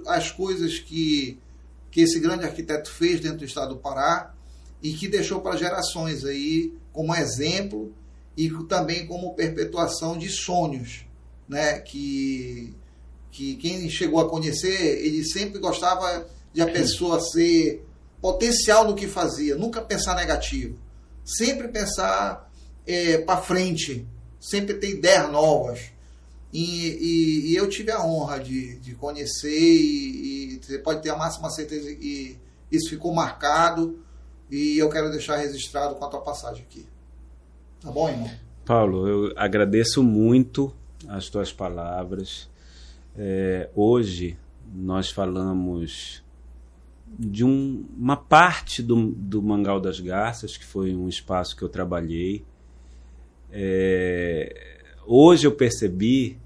[SPEAKER 1] as coisas que esse grande arquiteto fez dentro do estado do Pará e que deixou para gerações aí como exemplo e também como perpetuação de sonhos, né? Que quem chegou a conhecer, ele sempre gostava de a pessoa ser potencial no que fazia, nunca pensar negativo, sempre pensar para frente, sempre ter ideias novas. E eu tive a honra de conhecer e você pode ter a máxima certeza que isso ficou marcado e eu quero deixar registrado com a tua passagem aqui. Tá bom, irmão?
[SPEAKER 2] Paulo, eu agradeço muito as tuas palavras. Hoje nós falamos de uma parte do Mangal das Garças, que foi um espaço que eu trabalhei. Hoje eu percebi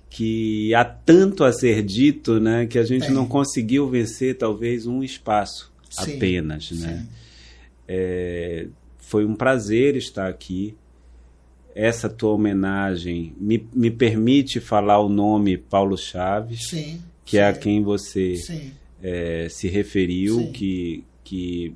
[SPEAKER 2] que há tanto a ser dito, né, que a gente não conseguiu vencer talvez um espaço apenas. Né? Foi um prazer estar aqui. Essa tua homenagem me permite falar o nome Paulo Chaves, que é a quem você se referiu, que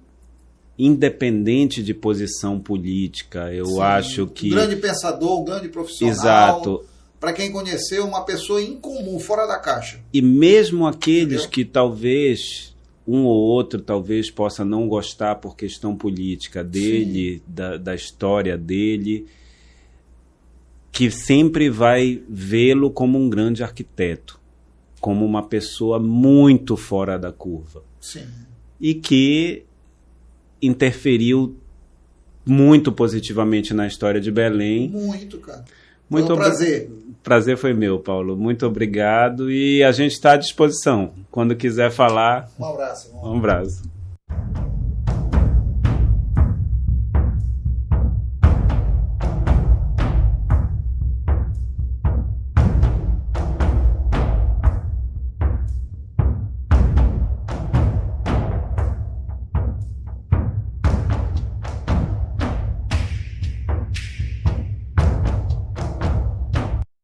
[SPEAKER 2] independente de posição política, eu acho que...
[SPEAKER 1] Um grande pensador, um grande profissional.
[SPEAKER 2] Exato.
[SPEAKER 1] Para quem conheceu, uma pessoa incomum, fora da caixa.
[SPEAKER 2] E mesmo aqueles que talvez, um ou outro talvez possa não gostar por questão política dele, da história dele, que sempre vai vê-lo como um grande arquiteto, como uma pessoa muito fora da curva.
[SPEAKER 1] Sim.
[SPEAKER 2] E que interferiu muito positivamente na história de Belém.
[SPEAKER 1] Muito, cara.
[SPEAKER 2] Muito
[SPEAKER 1] foi um prazer.
[SPEAKER 2] Prazer foi meu, Paulo. Muito obrigado. E a gente está à disposição. Quando quiser falar...
[SPEAKER 1] Um abraço, irmão.
[SPEAKER 2] Um abraço.